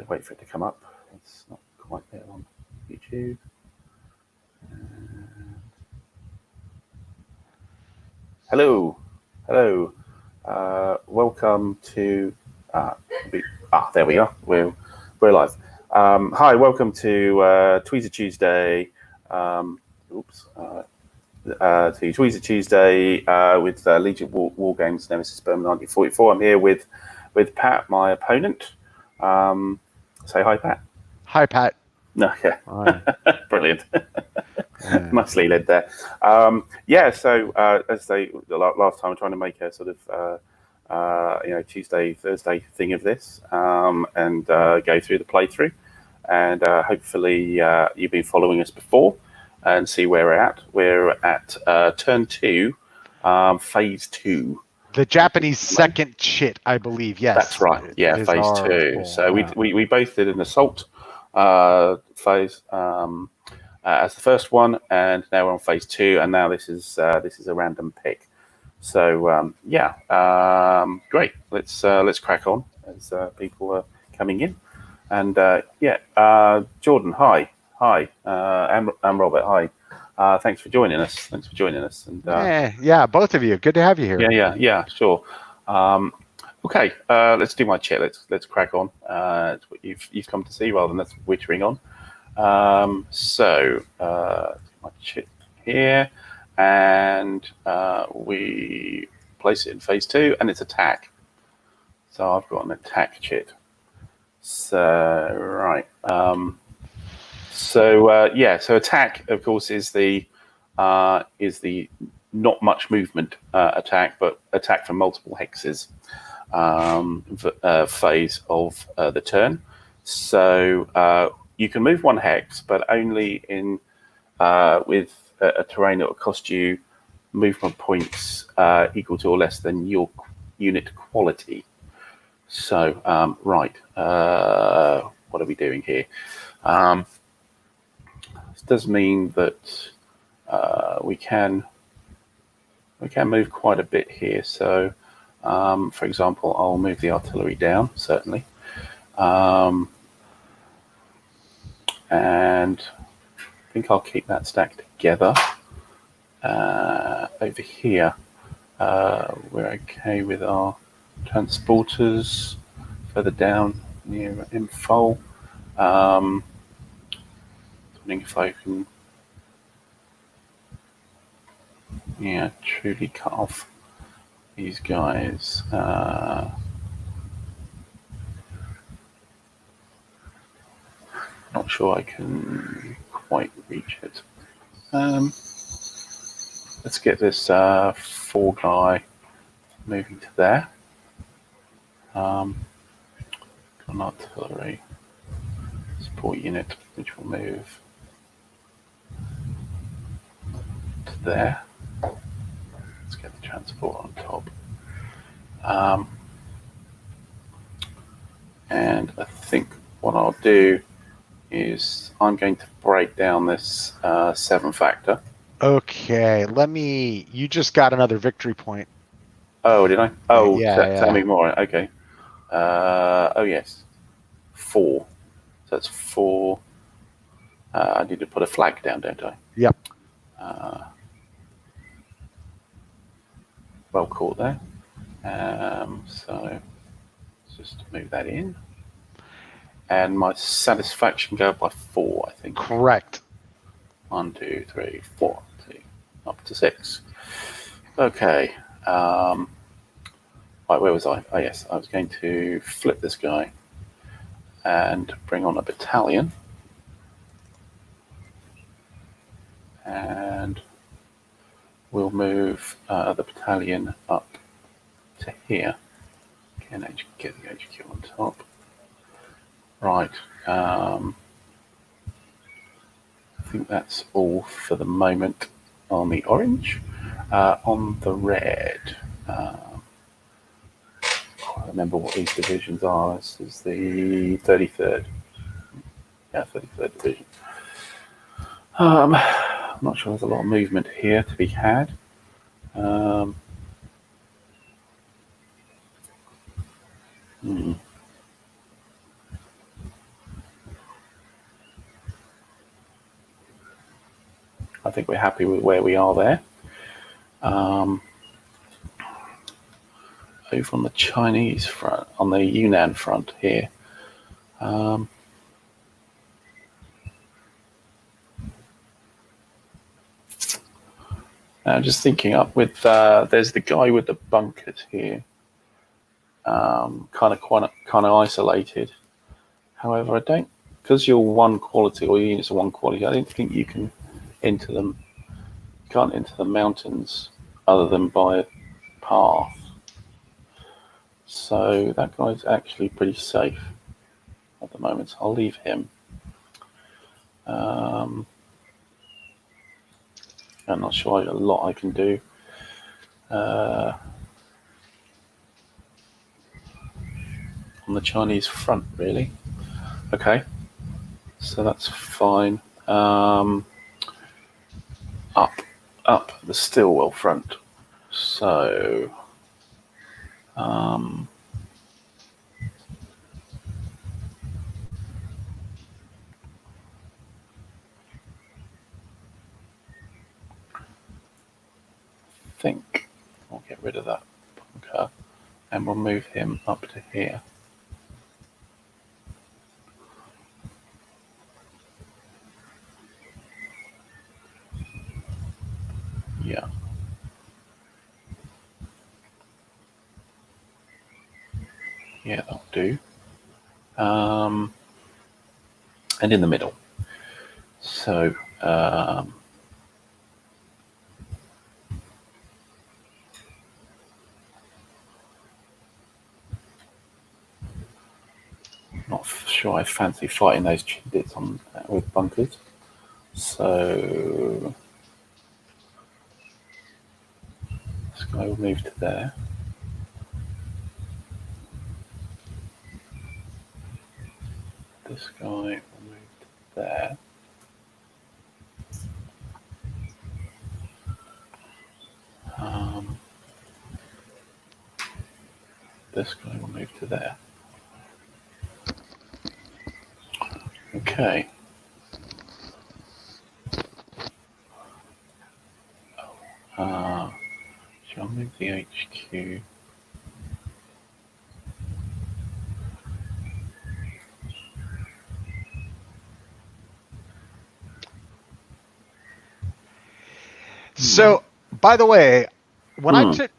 wait for it to come up. It's not quite there on YouTube. Hello. Welcome to. There we are. We're live. Hi, welcome to Tweezer Tuesday. To Tweezer Tuesday with Legion Wargames Nemesis Burma 1944. I'm here with Pat, my opponent. Say hi, Pat. Hi, Pat. No, yeah. Hi. Brilliant. Nicely led there. So as the last time, I'm trying to make a sort of Tuesday, Thursday thing of this, and go through the playthrough, and hopefully you've been following us before and see where we're at. We're at turn 2, phase 2. The Japanese second chit, I believe. Yes, that's right. Yeah, phase 2. So we both did an assault phase as the first one, and now we're on phase 2, and now this is a random pick. So great. Let's crack on as people are coming in, and Jordan, hi, and Robert, hi. Thanks for joining us. And both of you. Good to have you here. Yeah, sure. Okay, let's do my chit. Let's crack on. It's what you've come to see rather than us wittering on. My chit here, and we place it in phase 2, and it's attack. So I've got an attack chit. So right. So attack, of course, is the not much movement attack, but attack from multiple hexes phase of the turn. So you can move one hex, but only in with a terrain that will cost you movement points equal to or less than your unit quality. So right, what are we doing here? This does mean that we can move quite a bit here. So, for example, I'll move the artillery down, certainly. And I think I'll keep that stack together. Over here, we're okay with our transporters further down near Imphal. Wondering if I can, truly cut off these guys. Not sure I can quite reach it. Let's get this 4 guy moving to there. Got an artillery support unit which will move to there. Let's get the transport on top. And I think what I'll do is I'm going to break down this 7 factor. Okay, you just got another victory point. Oh, did I? Oh, yeah. Tell me more. Okay. Yes. 4. So that's 4. I need to put a flag down, don't I? Yep. Well caught there. So let's just move that in. And my satisfaction go up by 4, I think. Correct. 1, 2, 3, 4, 2, up to 6. Okay. Right, where was I? Oh, yes. I was going to flip this guy and bring on a battalion. And we'll move the battalion up to here. Get the HQ on top. Right. I think that's all for the moment on the orange. On the red, I can't remember what these divisions are. This is the 33rd. Yeah, 33rd division. I'm not sure there's a lot of movement here to be had. think we're happy with where we are there. Over on the Chinese front, on the Yunnan front here. Now, just thinking up with, there's the guy with the bunkers here, kind of isolated. However, I don't, because you're one quality or units are one quality, I don't think you can enter them. You can't enter the mountains other than by a path. So that guy's actually pretty safe at the moment. So I'll leave him. I'm not sure a lot I can do. On the Chinese front, really. Okay, so that's fine. Up the Stillwell front. So, I think I'll get rid of that bunker and we'll move him up to here. Yeah. Yeah, that'll do. And in the middle. So, not sure I fancy fighting those bits on with bunkers. So this guy will move to there. This guy will move to there. This guy will move to there. Okay. Shall I move the HQ? So, by the way, when I took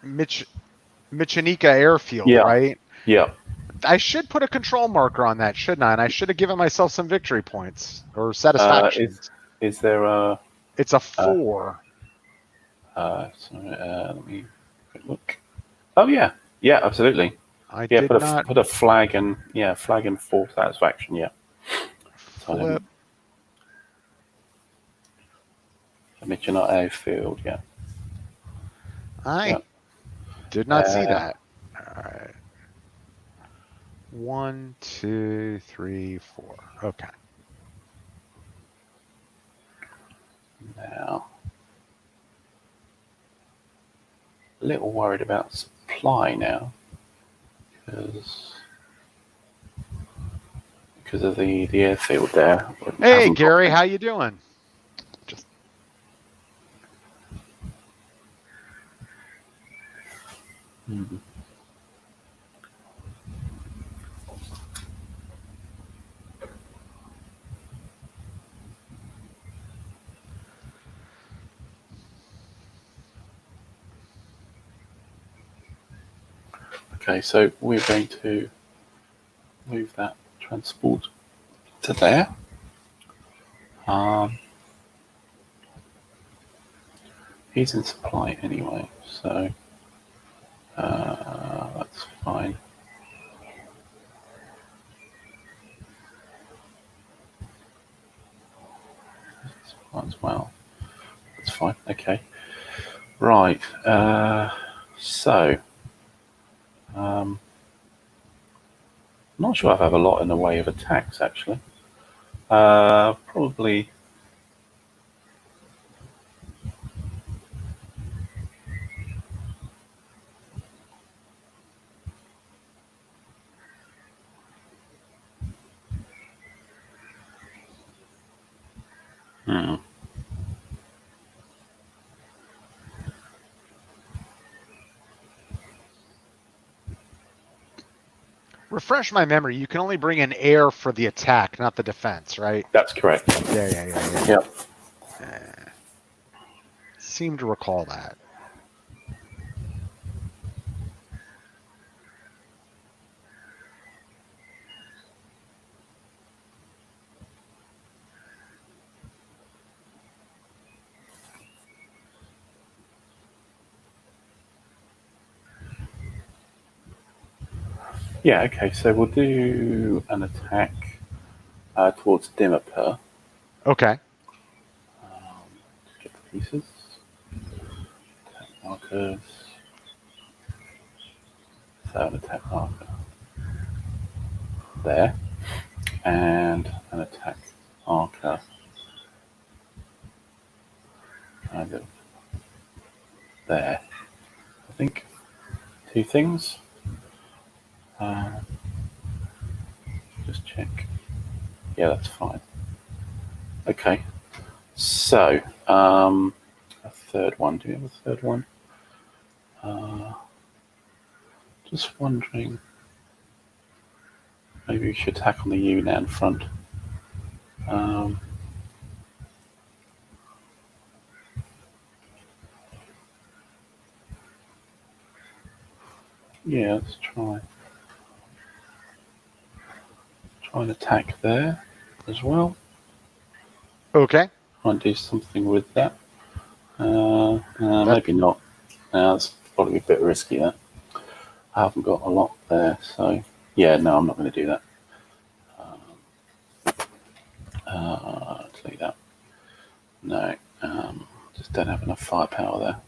Michinika Airfield, right? Yeah. I should put a control marker on that, shouldn't I? And I should have given myself some victory points or satisfaction. Is there a? It's a 4. Let me look. Oh yeah, absolutely. Put a flag and flag and 4 satisfaction. Yeah. Flip. Michinika Airfield. Yeah. I did not see that. All right. 1, 2, 3, 4. Okay. Now, a little worried about supply now because of the airfield there. Hey Gary, how you doing? Okay, so we're going to move that transport to there. He's in supply anyway, so that's fine. That's fine as well. That's fine. Okay. Right. So. I'm not sure I have a lot in the way of attacks, actually. Probably. Refresh my memory. You can only bring in air for the attack, not the defense, right? That's correct. Yeah. Yep. Seem to recall that. Yeah, okay, so we'll do an attack towards Dimmerper. Okay. Get the pieces. Attack markers. So an attack marker. There. And an attack marker. Kind of there. I think 2 things. Just check. Yeah, that's fine. Okay. So, a third one. Do we have a third one? Just wondering. Maybe we should attack on the Yunnan front. Yeah, let's try. Try and attack there as well. Okay. Try and do something with that. Maybe not. That's probably a bit risky there. I haven't got a lot there, so yeah, no, I'm not going to do that. Delete that. No, just don't have enough firepower there.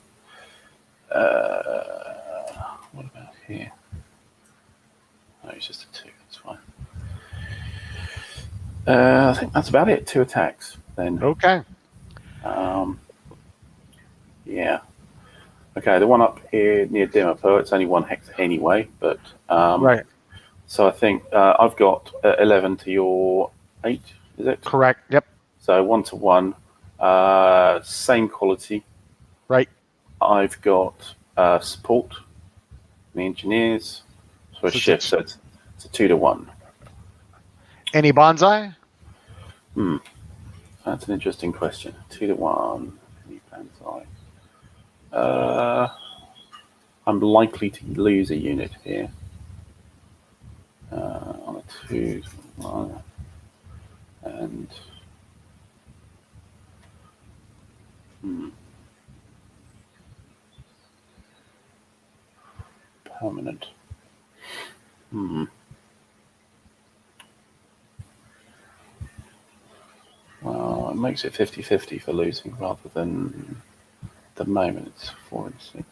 What about here? No, it's just a 2. That's fine. I think that's about it. 2 attacks then. Okay. Yeah. Okay, the one up here near Dimmerper, it's only 1 hex anyway, but Right. So I think I've got 11 to your 8, is it? Correct. Yep. So 1 to 1, same quality. Right. I've got support, the engineers, so a shift, so it's a 2 to 1. Any bonsai? That's an interesting question. 2 to 1. Any bonsai? I'm likely to lose a unit here. On a 2 to 1. And permanent. Well, it makes it 50-50 for losing rather than at the moment it's 4 and 6.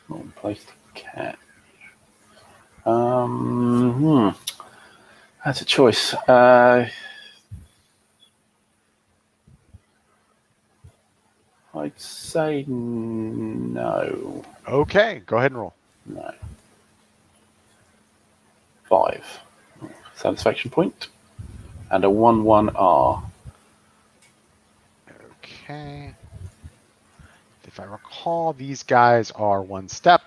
Wrong place to catch. That's a choice. I'd say no. Okay. Go ahead and roll. No. 5. Satisfaction point. And a 1-1R. Okay. If I recall, these guys are 1 step.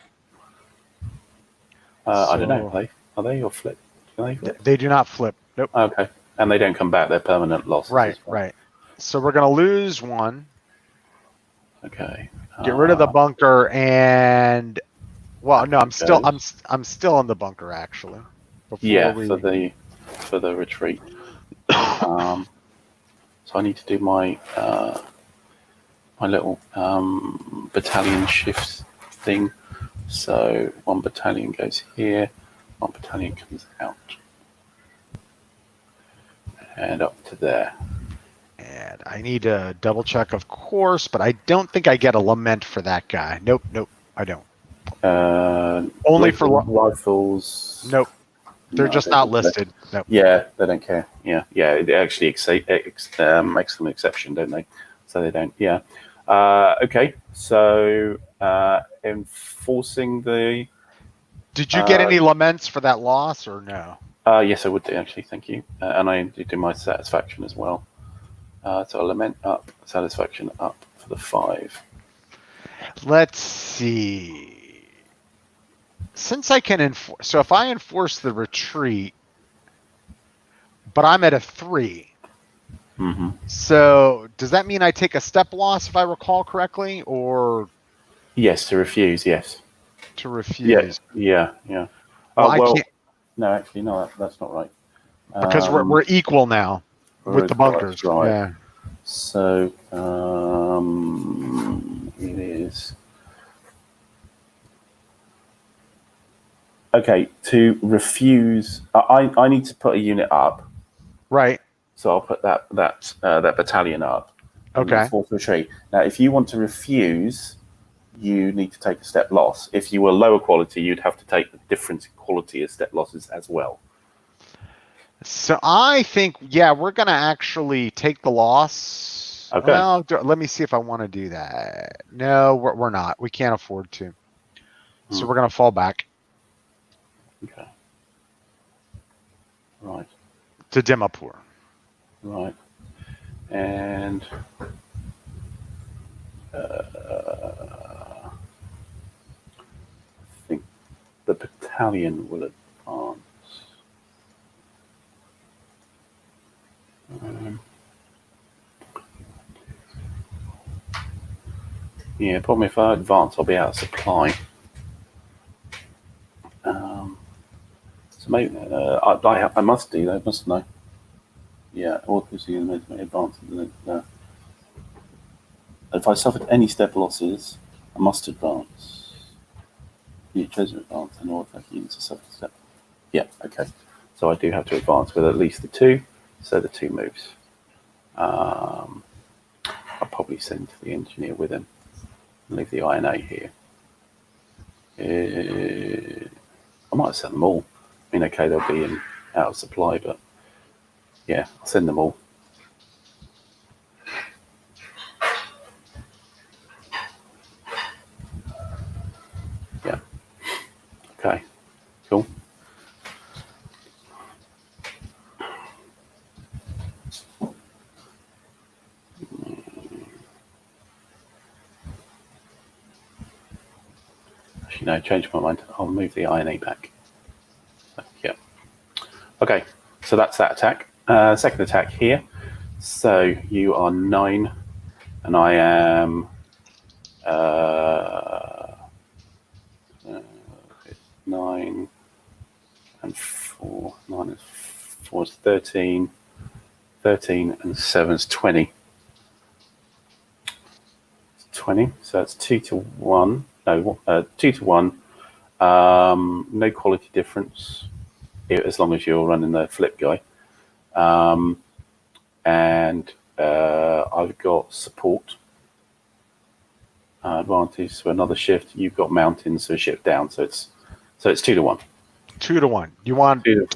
I don't know. Are they or flip? They do not flip. Nope. Okay. And they don't come back. They're permanent losses. Right. Right. So we're going to lose 1. Okay. Get rid of the bunker and. Well, no, I'm still in the bunker actually. Yeah, for the retreat. So I need to do my my little battalion shift thing. So 1 battalion goes here, 1 battalion comes out and up to there. And I need to double check, of course, but I don't think I get a lament for that guy. Nope, I don't. Only for rifles. Nope. They're just not listed. Nope. Yeah, they don't care. Yeah. They actually makes them an exception, don't they? So they don't. Yeah. Okay. So enforcing the. Did you get any laments for that loss or no? Yes, I would do actually. Thank you. And I do my satisfaction as well. So a lament up, satisfaction up for the 5. Let's see. Since I can enforce, so if I enforce the retreat, but I'm at a 3. Mm-hmm. So does that mean I take a step loss if I recall correctly, or Yes, to refuse. Yes. to refuse? Yeah. Well, Oh well. I can't No, actually, no. That's not right. because we're equal now with the bunkers. That's right. Yeah. So it is okay to refuse. I need to put a unit up, Right. so I'll put that battalion up. And Okay. force retreat. Now, if you want to refuse, you need to take a step loss. If you were lower quality, you'd have to take the difference in quality as step losses as well. So I think, yeah, we're going to actually take the loss. Okay. Well, let me see if I want to do that. No, we're not. We can't afford to. So we're going to fall back. Okay. Right. To Dimapur. Right. And I think the battalion will advance. Yeah, problem if I advance, I'll be out of supply. So maybe I must do that, mustn't I? Yeah, or advance. If I suffered any step losses, I must advance. You chose to advance, and all attack units are suffered step. Yeah, okay. So I do have to advance with at least the 2, so the 2 moves. I'll probably send the engineer with him and leave the INA here. I might send them all. I mean, okay, they'll be out of supply, but yeah, I'll send them all. Yeah. Okay. Cool. Actually, no, change my mind. I'll move the INA back. Yeah. Okay, so that's that attack. Second attack here. So you are 9, and I am 9 and 4. 9 and 4 is 13. 13 and 7 is 20. 20. So that's 2 to 1. No, 2 to 1. No quality difference as long as you're running the flip guy. And I've got support advantage, so another shift. You've got mountains, so a shift down. So it's 2 to 1. 2 to 1. You want? Do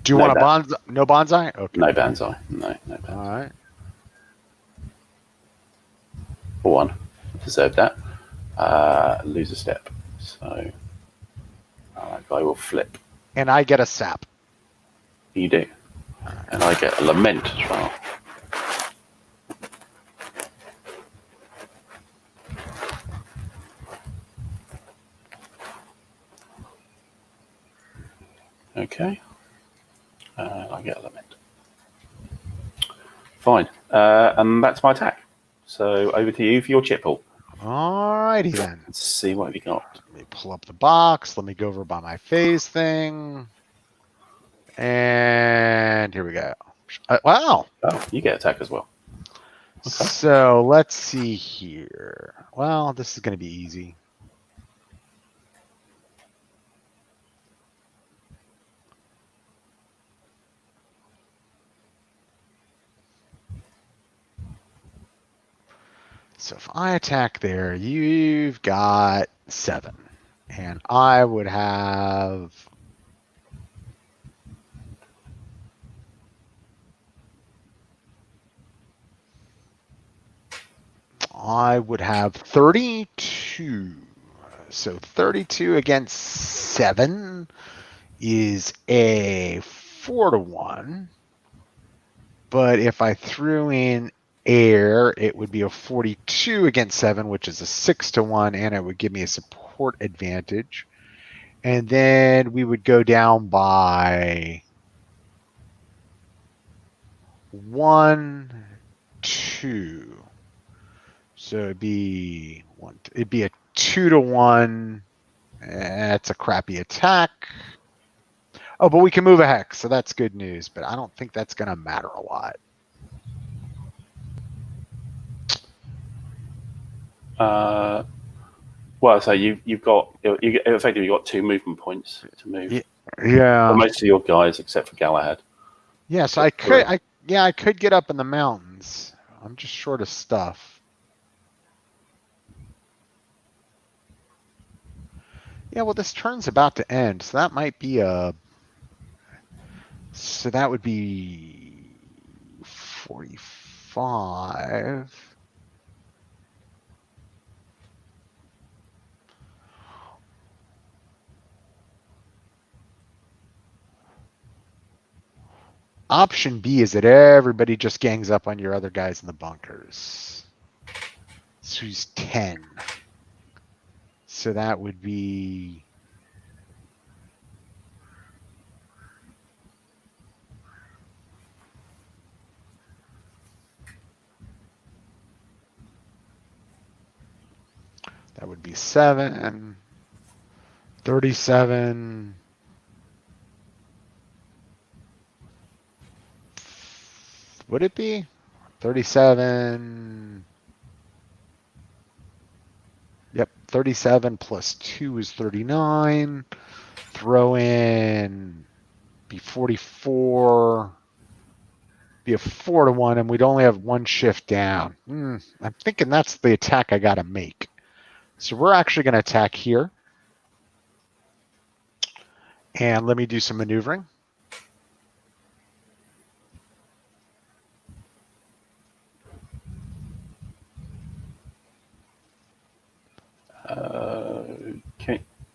you want a bonsai? No bonsai? Okay. No bonsai. No bonsai. All right. For 1, deserve that. Lose a step. So that guy will flip. And I get a sap. You do. And I get a lament as well. Okay. I get a lament. Fine. And that's my attack. So over to you for your chip pull. All righty then. Let's see what we got. Let me pull up the box. Let me go over by my phase thing. And here we go. Wow. Oh, you get attack as well. Okay. So let's see here. Well, this is going to be easy. So if I attack there, you've got 7. And I would have... I would have 32. So 32 against 7 is a 4 to 1. But if I threw in air, it would be a 42 against 7, which is a 6-1, and it would give me a support advantage. And then we would go down by 1, 2. So it'd be a 2-1. That's a crappy attack. Oh, but we can move a hex, so that's good news. But I don't think that's going to matter a lot. Well, so you've got effectively got 2 movement points to move. Yeah. For most of your guys, except for Galahad. Yeah, so I could get up in the mountains. I'm just short of stuff. Yeah, well, this turn's about to end, so that might be so that would be 45. Option B is that everybody just gangs up on your other guys in the bunkers. So he's 10. So that would be... That would be 7, 37... Would it be 37? Yep, 37 plus 2 is 39. Throw in be 44. Be a 4-1, and we'd only have 1 shift down. I'm thinking that's the attack I got to make. So we're actually going to attack here. And let me do some maneuvering.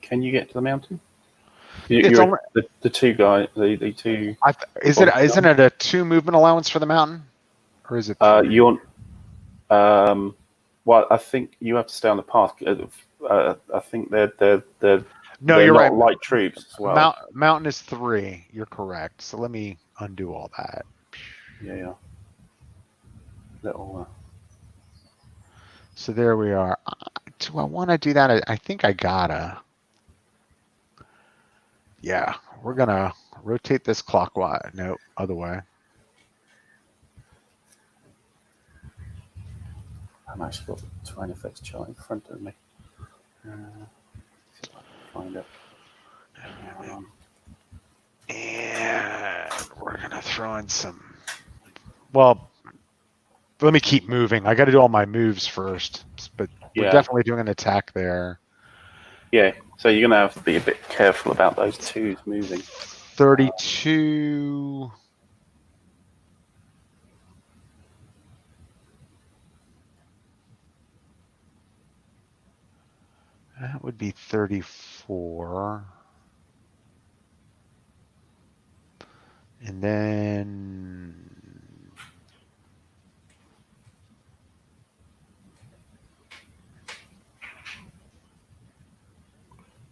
Can you get to the mountain? The 2 guys, the 2. Isn't it a 2 movement allowance for the mountain, or is it? 3? Well, I think you have to stay on the path. I think they're no, you're right. Light troops as well. Mountain is 3. You're correct. So let me undo all that. Yeah. Little. So there we are. Do I want to do that? I think I gotta. Yeah, we're gonna rotate this clockwise. No, other way. I'm actually got the terrain effects chart in front of me. Find it. And we're gonna throw in some. Well, let me keep moving. I got to do all my moves first, but we're definitely doing an attack there. Yeah, so you're gonna have to be a bit careful about those 2s moving. 32. That would be 34. And then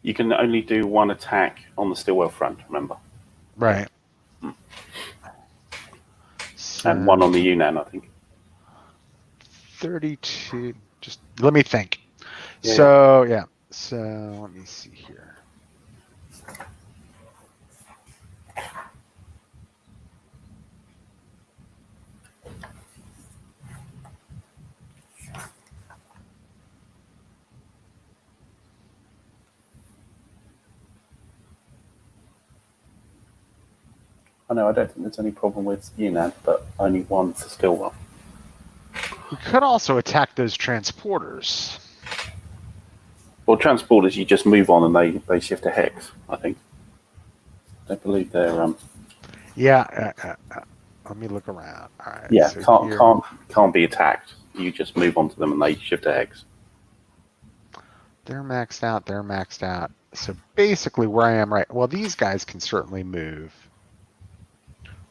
you can only do 1 attack on the Stillwell front, remember? Right. And 1 on the Yunnan, I think. 32. Just let me think. Yeah. So let me see here. I know, I don't think there's any problem with Yunnan, but only 1 for Stillwell. We could also attack those transporters. Well, transporters, you just move on and they shift a hex, I think. I believe they're... Yeah, let me look around. All right. Yeah, so can't be attacked. You just move on to them and they shift a hex. They're maxed out. So basically where I am right... Well, these guys can certainly move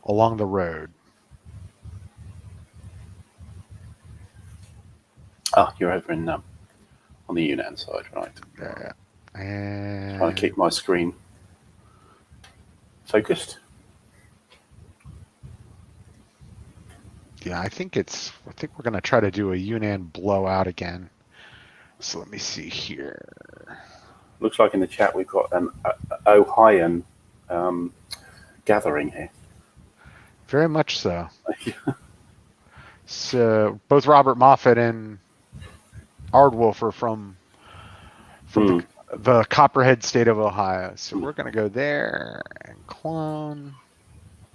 along the road. Ah, you're over in on the Yunnan side, right? Yeah. And Trying to keep my screen focused. yeah, I think we're gonna try to do a Yunnan blowout again. So let me see here. Looks like in the chat we've got an Ohioan gathering here. Very much so. So both Robert Moffat and Ardwolf are from the Copperhead state of Ohio. So we're gonna go there and clone.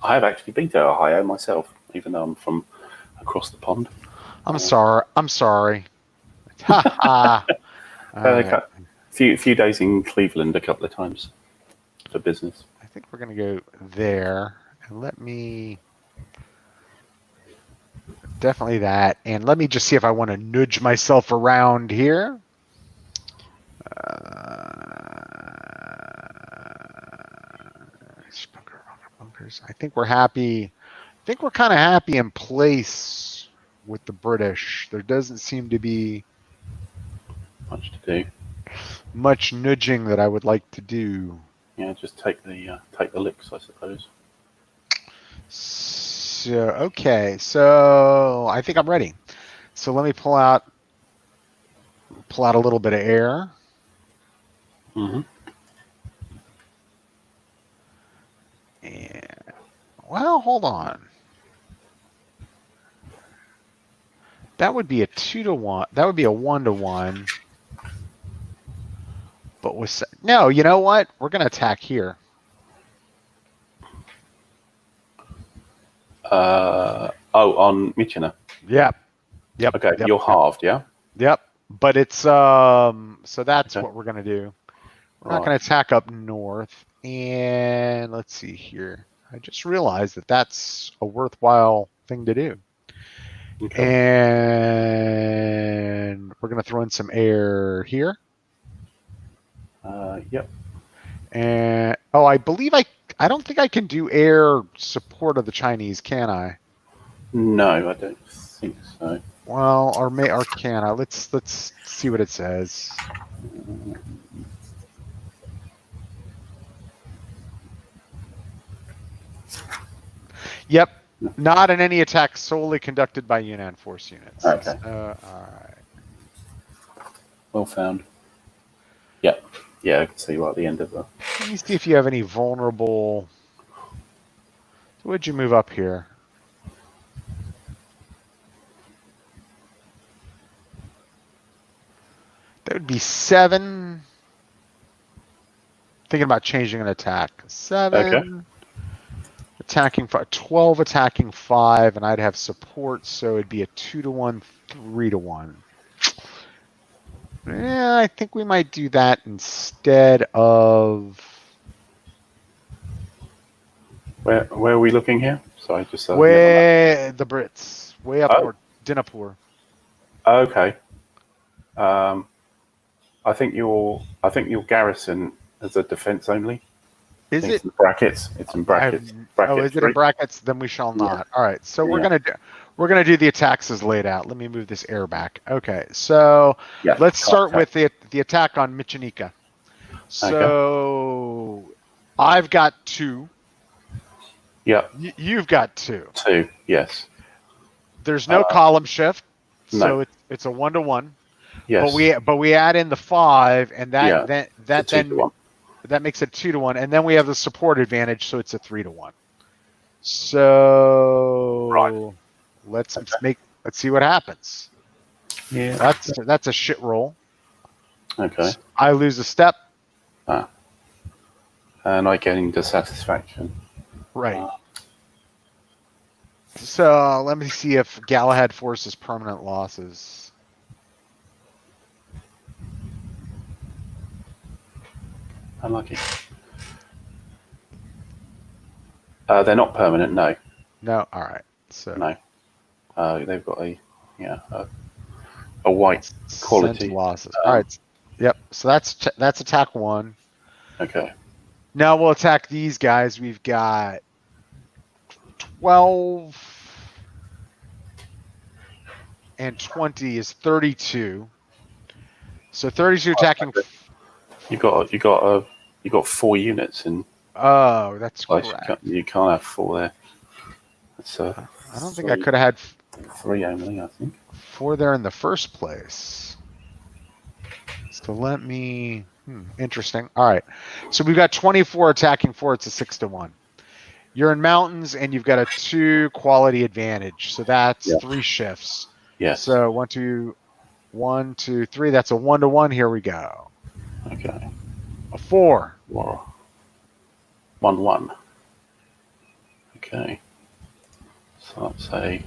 I have actually been to Ohio myself, even though I'm from across the pond. I'm sorry. Ha ha. A few days in Cleveland a couple of times for business. I think we're going to go there. And let me... Definitely that. And let me just see if I want to nudge myself around here. Bunkers. I think we're happy. I think we're kind of happy in place with the British. There doesn't seem to be much to do. Much nudging that I would like to do. Yeah, just take the licks, I suppose. So okay, so I think I'm ready. So let me pull out a little bit of air. Mm-hmm. And well, hold on. That would be a 2-to-1. That would be a 1-to-1. But with no, you know what? We're going to attack here. On Michina. Yep. Okay, you're halved, yeah. Yep. But it's so that's okay. what we're going to do. We're not going to attack up north. And let's see here. I just realized that that's a worthwhile thing to do. Okay. And we're going to throw in some air here. Yep. And I believe I don't think I can do air support of the Chinese, can I? No, I don't think so. Well, or can I? Let's see what it says. Yep. Not in any attack solely conducted by Yunnan force units. Okay. All right. Well found. Yeah. Yeah, I can see right at the end of that. Let me see if you have any vulnerable. So what'd you move up here? That would be 7. Thinking about changing an attack. 7. Okay. Attacking 5, 12 attacking 5, and I'd have support, so it'd be a 2-to-1, 3-to-1. Yeah, I think we might do that instead of. Where are we looking here? Sorry, just way the Brits, way up north, Dinapur. Okay. I think your garrison is a defense only. Is it? It's in brackets. It's in brackets. Is it in brackets? Then we shall not. Yeah. All right. So we're gonna do the attacks as laid out. Let me move this air back. Okay. So let's start with the attack on Michinika. So I've got 2. Yeah. You've got 2. 2. Yes. There's no column shift, so no. it's a 1-to-1. Yes. But we add in the 5, and that makes it 2-to-1, and then we have the support advantage, so it's a 3-to-1. So let's see what happens. Yeah. That's a shit roll. Okay. So I lose a step. And I gain dissatisfaction. Right. So let me see if Galahad forces permanent losses. Unlucky. They're not permanent, no. No, all right. So no, they've got a white quality losses. All right. Yep. So that's attack 1. Okay. Now we'll attack these guys. We've got 12. and 20 is 32. So 32 attacking. You got 4 units in. Oh, that's correct. You can't have 4 there. That's I don't think I could have had 3 only. I think 4 there in the first place. So let me. Interesting. All right. So we've got 24 attacking 4. It's a 6-1. You're in mountains and you've got a 2 quality advantage. So that's 3 shifts. Yes. So 1, 2, 1, 2, 3. That's a 1-1. Here we go. Okay. A 4. 1-1. Okay. So let's say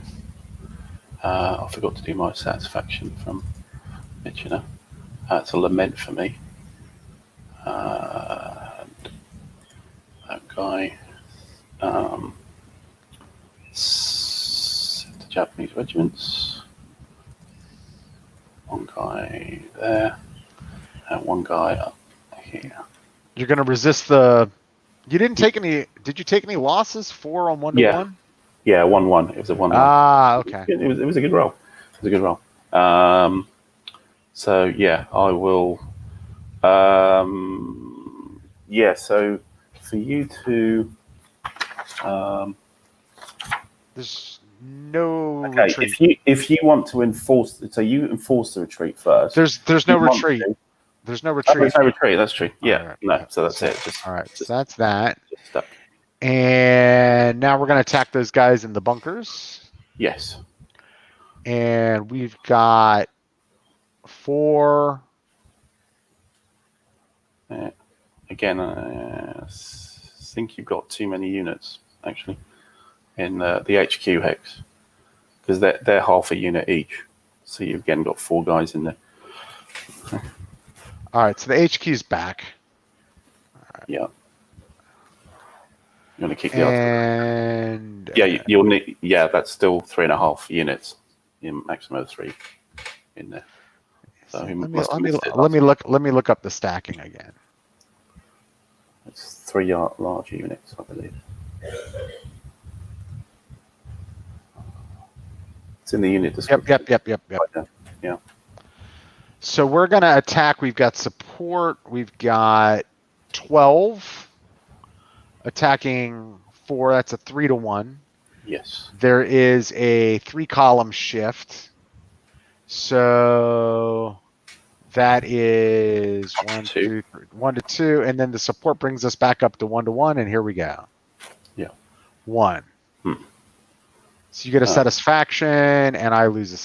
I forgot to do my satisfaction from Mitchell. It's a lament for me. And that guy. The Japanese regiments. 1 guy there, and 1 guy up here. You're going to resist the. You didn't take any. Did you take any losses? 4 on 1-1. Yeah, 1-1. It was a 1-1. Ah, okay. It was a good roll. It was a good roll. So yeah, I will. Yeah. So for you to. There's no retreat. If you want to enforce, so you enforce the retreat first. There's no retreat. There's no retreat. There's no retreat. That's true. Yeah. Right. No. So that's it. All right. So that's that. Just stuck. And now we're going to attack those guys in the bunkers. Yes. And we've got 4. Again, I think you've got too many units actually in the HQ hex, because they're half a unit each. So you've again got 4 guys in there. All right, so the HQ's back. Right. Yeah. You want to keep the and you'll need. Yeah, that's still 3.5 units. In maximum of 3 in there. So let me look up the stacking again. It's 3 large units, I believe. It's in the unit description. Yep. Yeah. So we're going to attack. We've got support. We've got 12 attacking 4. That's a 3-1. Yes. There is a 3-column shift. So that is 1, 2, 3, 1 to 2, and then the support brings us back up to 1-1, and here we go. Yeah. 1. So you get a satisfaction, and I lose a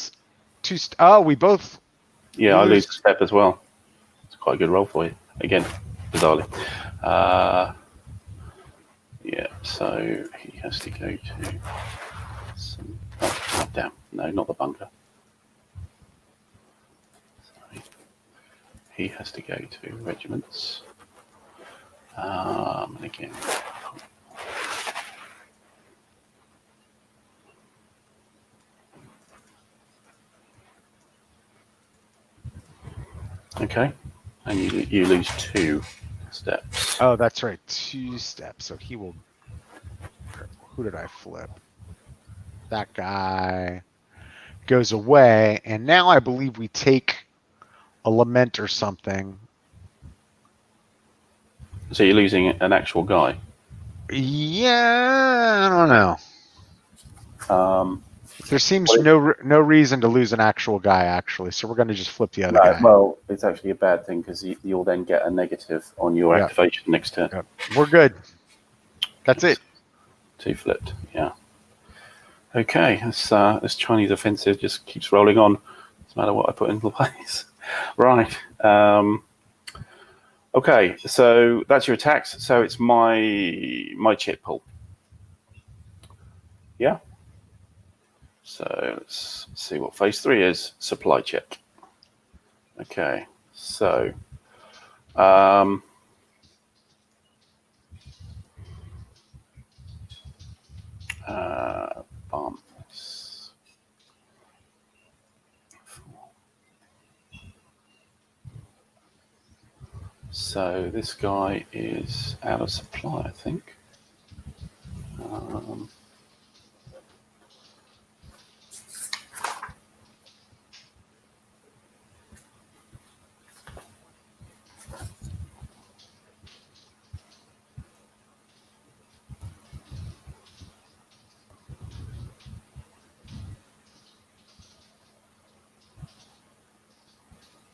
2. We both. Yeah, I lose a step as well. It's quite a good roll for you again, bizarrely. Yeah. So he has to go to some. Oh, damn! No, not the bunker. He has to go to regiments. And again. Okay. And you lose 2 steps. Oh, that's right. 2 steps. So he will. Who did I flip? That guy goes away. And now I believe we take a lament or something. So you're losing an actual guy? Yeah, I don't know. There seems no reason to lose an actual guy, actually. So we're going to just flip the other guy. Well, it's actually a bad thing because you'll then get a negative on your activation next turn. Yep. We're good. That's it. 2 flipped, yeah. Okay, this Chinese offensive just keeps rolling on. Doesn't matter what I put into place. Right. Okay, so that's your attacks. So it's my chip pull. Yeah. So let's see what phase 3 is. Supply check. Okay, so bombs. So this guy is out of supply, I think.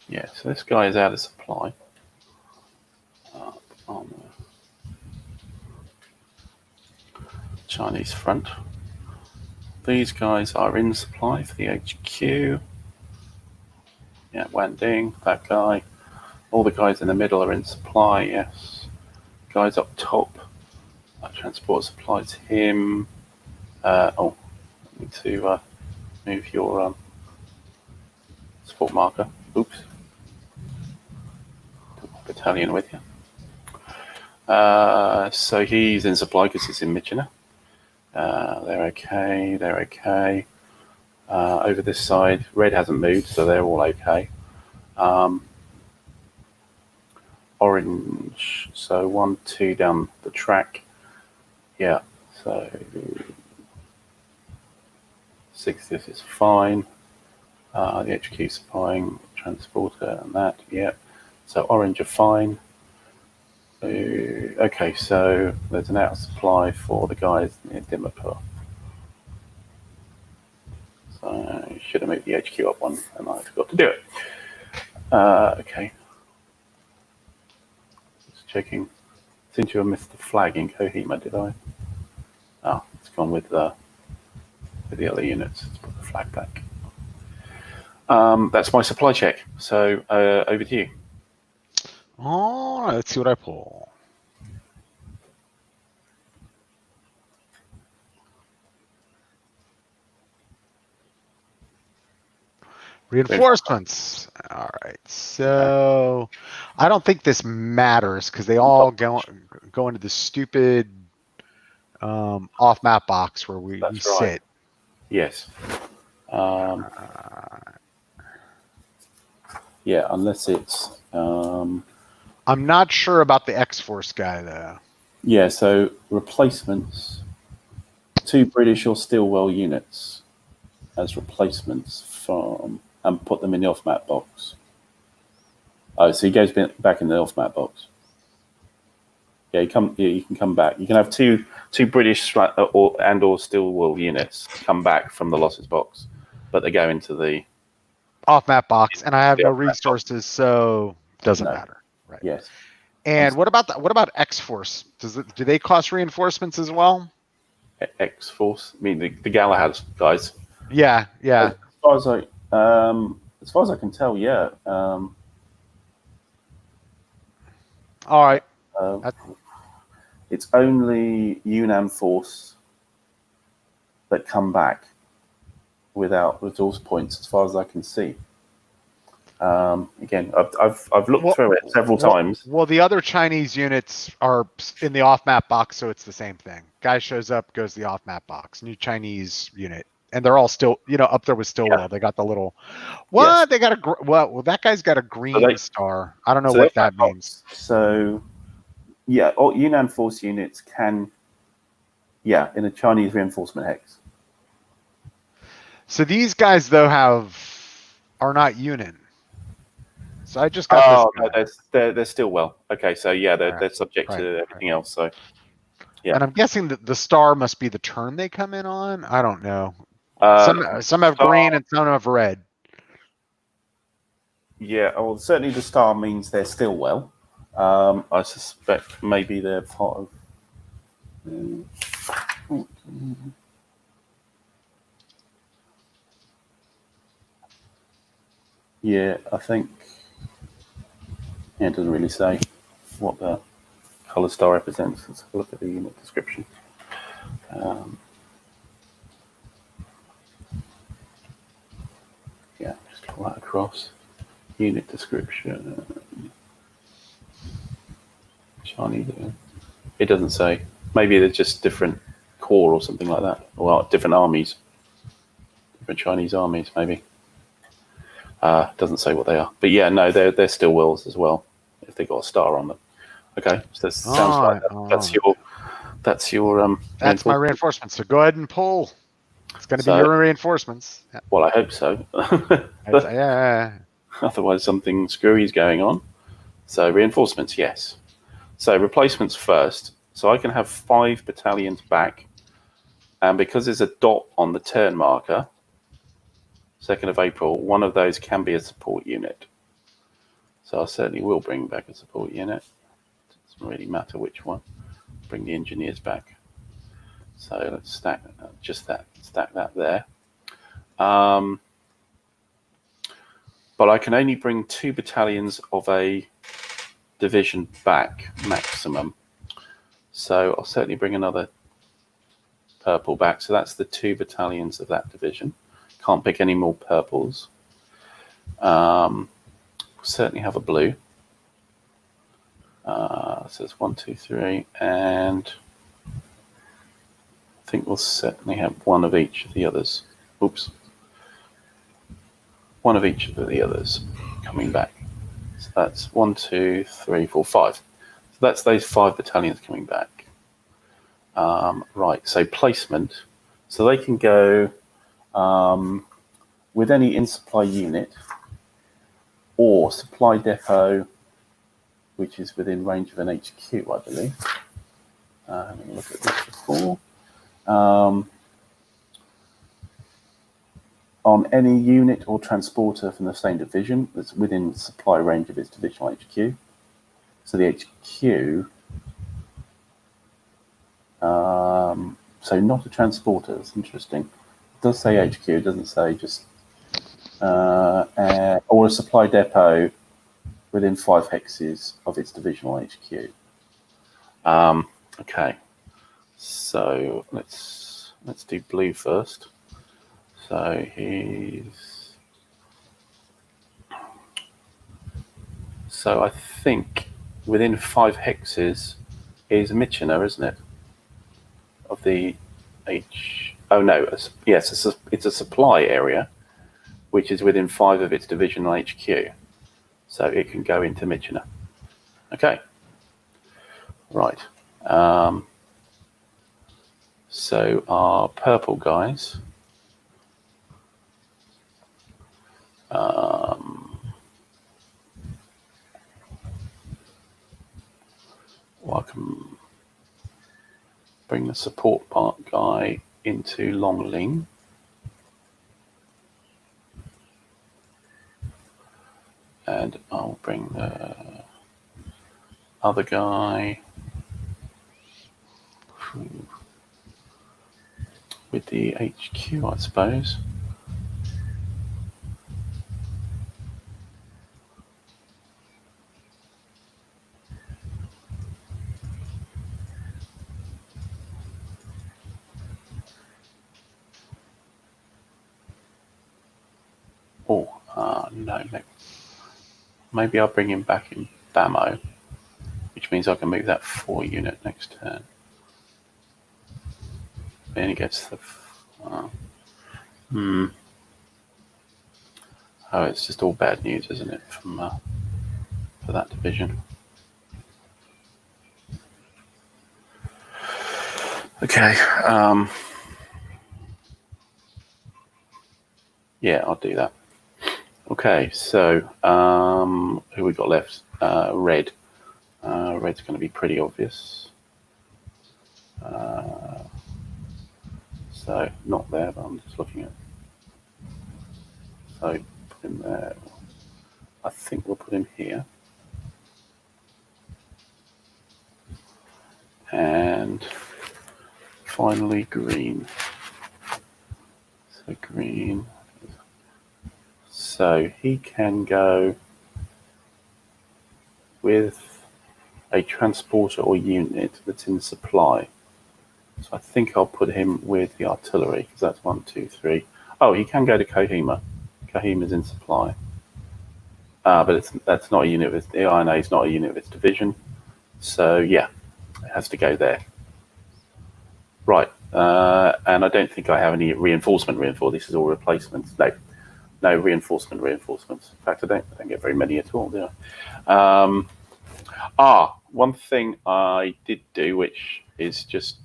Yeah, so this guy is out of supply. Up on the Chinese front. These guys are in supply for the HQ. Yeah, Wan Ding, that guy. All the guys in the middle are in supply, yes. Guys up top, transport supplies him. I need to move your support marker. Oops. Battalion with you. So he's in supply because he's in Michina. They're okay. Over this side, red hasn't moved, so they're all okay. Orange, so 1, 2 down the track. Yeah, so 60th is fine. The HQ supplying transporter and that, yeah. So orange are fine. Okay, so there's an out of supply for the guys near Dimapur. So I should have moved the HQ up one, and I forgot to do it. Okay. Just checking. Seem to have missed the flag in Kohima, did I? Oh, it's gone with the other units. Let's put the flag back. That's my supply check. So over to you. All right, let's see what I pull. Reinforcements. All right, so I don't think this matters because they all go into the stupid off-map box where we sit. Yes. Yeah, unless it's. I'm not sure about the X-Force guy though. Yeah, so replacements. 2 British or Stilwell units as replacements from, and put them in the off-map box. Oh, so he goes back in the off-map box. Yeah, you can come back. You can have two British or Stilwell units come back from the losses box, but they go into the off-map box, and I have no resources, so it doesn't matter. Right. Yes. And what about X-Force? Do they cost reinforcements as well? X-Force? I mean the Galahad guys. Yeah. As far as I can tell, yeah. All right. It's only Yunnan Force that come back without resource points, as far as I can see. Again, I've looked through it several times. Well, the other Chinese units are in the off-map box, so it's the same thing. Guy shows up, goes to the off-map box. New Chinese unit, and they're all still, up there with Stilwell. Yeah. They got the little what? Yes. They got well, that guy's got a green star. I don't know what that means. So, yeah, all Yunnan Force units can, in a Chinese reinforcement hex. So these guys though are not Yunnan. So I just got this. No, they're still well. Okay, so they're subject to everything else. So yeah, and I'm guessing that the star must be the turn they come in on. I don't know. Some have green and some have red. Yeah, well, certainly the star means they're still well. I suspect maybe they're part of. Yeah, I think. Yeah, it doesn't really say what the colour star represents. Let's have a look at the unit description. Just pull that across. Unit description. Chinese. It doesn't say. Maybe they're just different corps or something like that. Or different armies. Different Chinese armies, maybe. Doesn't say what they are. But yeah, no, they're still wills as well, if they got a star on them. Okay, so this sounds like that's your that's my reinforcement. So go ahead and pull. It's going to be your reinforcements. Yeah. Well, I hope so. Yeah. Otherwise, something screwy is going on. So reinforcements, yes. So replacements first. So I can have 5 battalions back, and because there's a dot on the turn marker, 2nd of April, one of those can be a support unit. So I certainly will bring back a support unit. It doesn't really matter which one. Bring the engineers back. So let's stack stack that there. But I can only bring 2 battalions of a division back maximum. So I'll certainly bring another purple back. So that's the 2 battalions of that division. Can't pick any more purples. Certainly have a blue. So it's 1, 2, 3, and I think we'll certainly have one of each of the others. Oops. One of each of the others coming back. So that's 1, 2, 3, 4, 5. So that's those 5 battalions coming back. Right, so placement. So they can go with any in-supply unit or supply depot, which is within range of an HQ, I believe. Let me look at this before. On any unit or transporter from the same division that's within supply range of its divisional HQ. So the HQ, so not a transporter, that's interesting. It does say HQ, it doesn't say just, or a supply depot within 5 hexes of its divisional HQ. Okay, so let's do blue first. So so I think within 5 hexes is Michener, isn't it? Of the oh no, yes, it's a supply area, which is within 5 of its divisional HQ. So it can go into Michener. Okay. Right. So our purple guys. Well, I can bring the support part guy into Longling. And I'll bring the other guy with the HQ, I suppose. Oh, no. Maybe I'll bring him back in Bamo, which means I can move that 4 unit next turn. Then he gets the... Oh, it's just all bad news, isn't it, from for that division. Okay. Yeah, I'll do that. Okay, so who we got left? Red. Red's going to be pretty obvious. So not there, but I'm just looking at. So put him there. I think we'll put him here. And finally green. So green. So he can go with a transporter or unit that's in supply. So I think I'll put him with the artillery, because that's 1, 2, 3. Oh, he can go to Kohima. Kohima's in supply. But that's not a unit of the INA is not a unit of its division. So yeah, it has to go there. Right. And I don't think I have any reinforcement. This is all replacements. No reinforcement. In fact, I don't get very many at all, do I? One thing I did do, which is just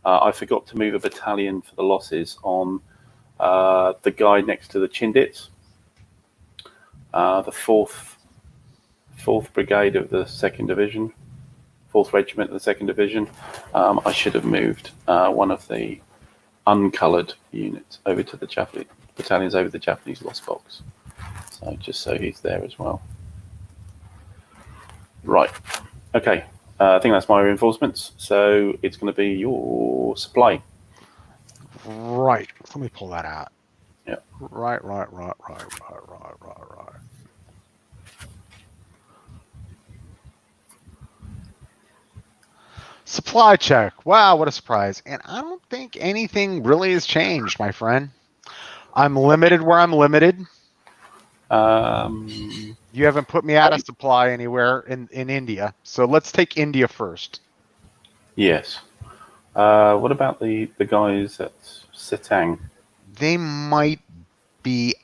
I forgot to move a battalion for the losses on the guy next to the Chindits, the 4th Brigade of the 2nd Division, 4th Regiment of the 2nd Division. I should have moved one of the uncoloured units over to the Japanese battalions over the Japanese lost box. So just so he's there as well. Right. Okay. I think that's my reinforcements. So it's going to be your supply. Right. Let me pull that out. Yeah. Right. Supply check. Wow, what a surprise. And I don't think anything really has changed, my friend. I'm limited where I'm limited. You haven't put me out of supply anywhere in India. So let's take India first. Yes. What about the guys at Sitang? They might be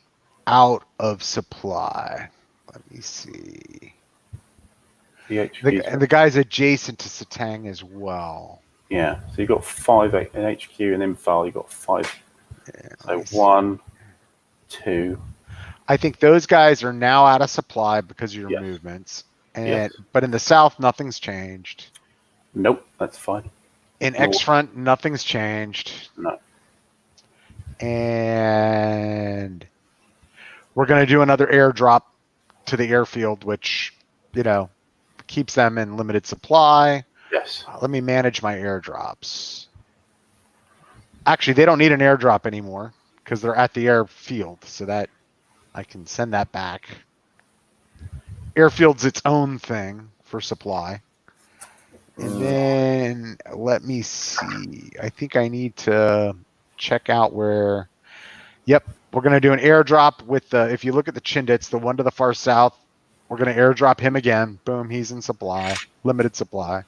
out of supply. Let me see. The guys adjacent to Sitang as well. Yeah, so you got 5 in HQ, and Imphal you got 5. Yeah, so 1, 2. I think those guys are now out of supply because of your movements. And but in the south, nothing's changed. Nope, that's fine. In X front, nothing's changed. No. And we're going to do another airdrop to the airfield, which, keeps them in limited supply. Yes. Let me manage my airdrops. Actually, they don't need an airdrop anymore because they're at the airfield, so that I can send that back. Airfield's its own thing for supply. And then let me see. I think I need to check out where. Yep, we're going to do an airdrop with the. If you look at the Chindits, the one to the far south, we're going to airdrop him again. Boom, he's in supply, limited supply.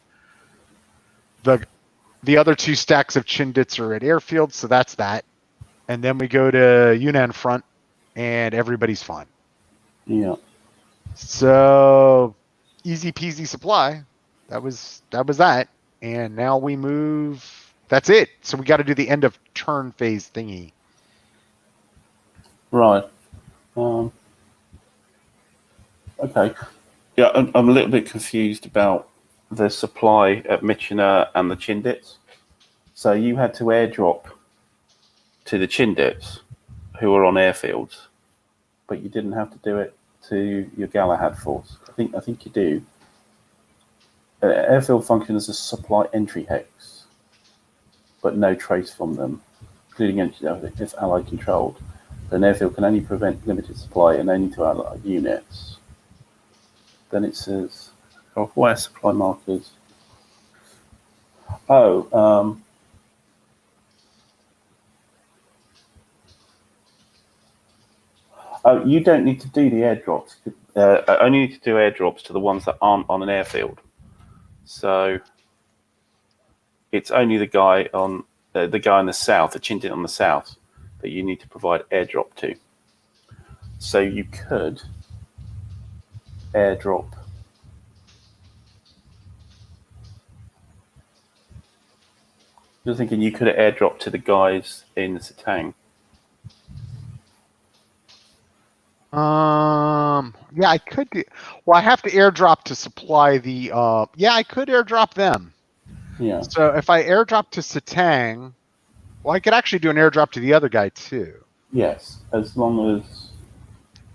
The other 2 stacks of Chindits are at airfield, so that's that. And then we go to Yunnan front, and everybody's fine. Yeah. So easy peasy supply. That was that. And now we move. That's it. So we got to do the end of turn phase thingy. Right. Okay. Yeah, I'm a little bit confused about the supply at Michina and the Chindits. So you had to airdrop to the Chindits, who are on airfields, but you didn't have to do it to your Galahad force. I think you do. Airfield functions as a supply entry hex, but no trace from them, including if allied controlled. An airfield can only prevent limited supply and only to allied units. Then it says, where supply markers? Oh, you don't need to do the airdrops. Only need to do airdrops to the ones that aren't on an airfield. So it's only the guy on the guy in the south, the Chindit on the south, that you need to provide airdrop to. So you could airdrop. You're thinking you could airdrop to the guys in the Sitang. Yeah, I could do. Well, I have to airdrop to supply the. Yeah, I could airdrop them. Yeah. So if I airdrop to Sitang, well, I could actually do an airdrop to the other guy too. Yes, as long as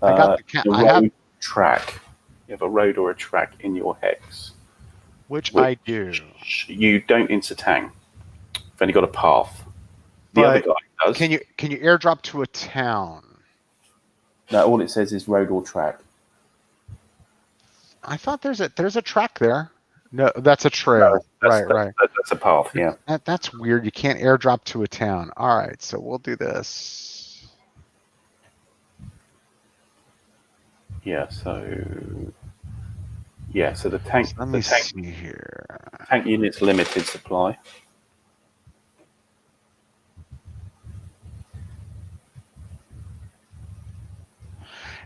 I got the road track. You have a road or a track in your hex. Which I do. You don't in Sitang. You've only got a path. The other guy does. Can you airdrop to a town? No, all it says is road or track. I thought there's a track there. No, that's a trail. No, right. That's a path, yeah. That's weird. You can't airdrop to a town. All right, so we'll do this. Yeah, so the tank. Let me see here. Tank unit's limited supply.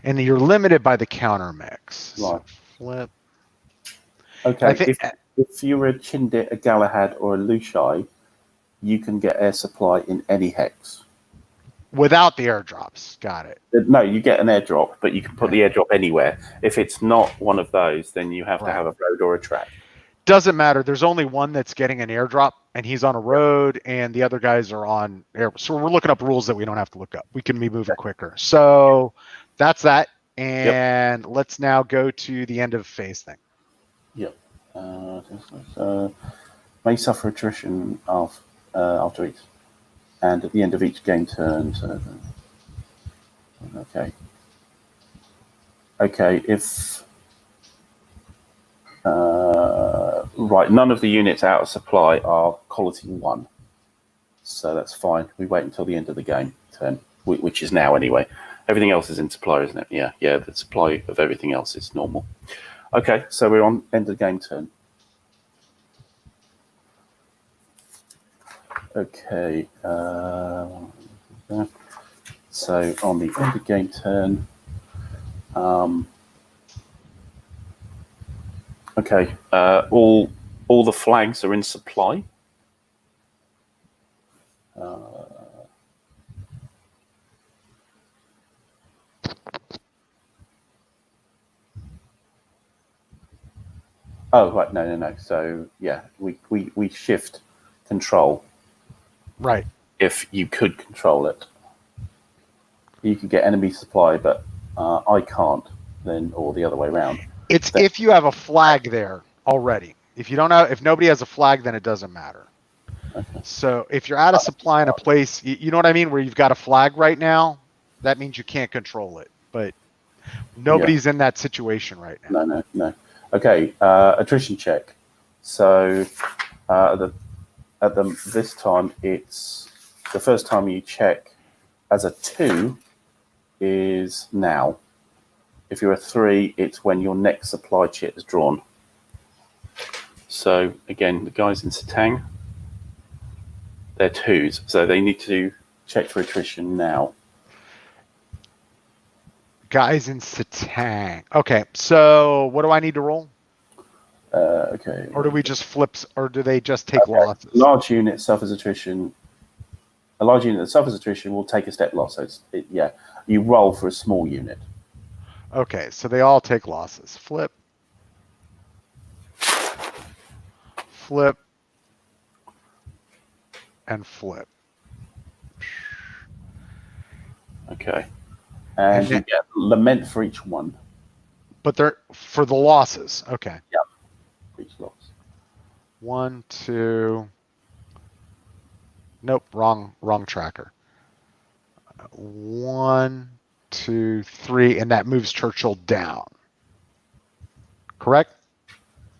And you're limited by the counter mix. Right. Flip. Okay. If you're a Chindit, a Galahad, or a Lushai, you can get air supply in any hex. Without the airdrops. Got it. No, you get an airdrop, but you can put the airdrop anywhere. If it's not one of those, then you have to have a road or a track. Doesn't matter. There's only one that's getting an airdrop, and he's on a road, and the other guys are on air. So we're looking up rules that we don't have to look up. We can be moving quicker. So that's that. And let's now go to the end of phase thing. Yep. May suffer attrition after each, and at the end of each game turn. So, okay. Okay. If right, none of the units out of supply are quality 1, so that's fine. We wait until the end of the game turn, which is now anyway. Everything else is in supply, isn't it? Yeah. The supply of everything else is normal. Okay, so we're on end of the game turn. Okay, so on the end of game turn, okay, all the flags are in supply. Oh, right, no. So yeah, we shift control. Right. If you could control it, you could get enemy supply, but I can't. Then, or the other way around. It's if you have a flag there already. If you don't have, if nobody has a flag, then it doesn't matter. Okay. So if you're out of supply in a place, you know what I mean, where you've got a flag right now, that means you can't control it. But nobody's in that situation right now. No. Okay, attrition check. So this time, it's the first time you check as a 2 is now. If you're a 3, it's when your next supply chit is drawn. So again, the guys in Satang, they're 2s, so they need to check for attrition now. Guys in Satang. Okay, so what do I need to roll? Okay. Or do we just flip, or do they just take losses? Large unit suffers attrition. A large unit that suffers attrition will take a step loss. So you roll for a small unit. Okay, so they all take losses. Flip. And flip. Okay. And you get lament for each one. But they're for the losses. Okay. Yeah. For each loss. 1, 2. Nope, wrong tracker. 1, 2, 3, and that moves Churchill down. Correct?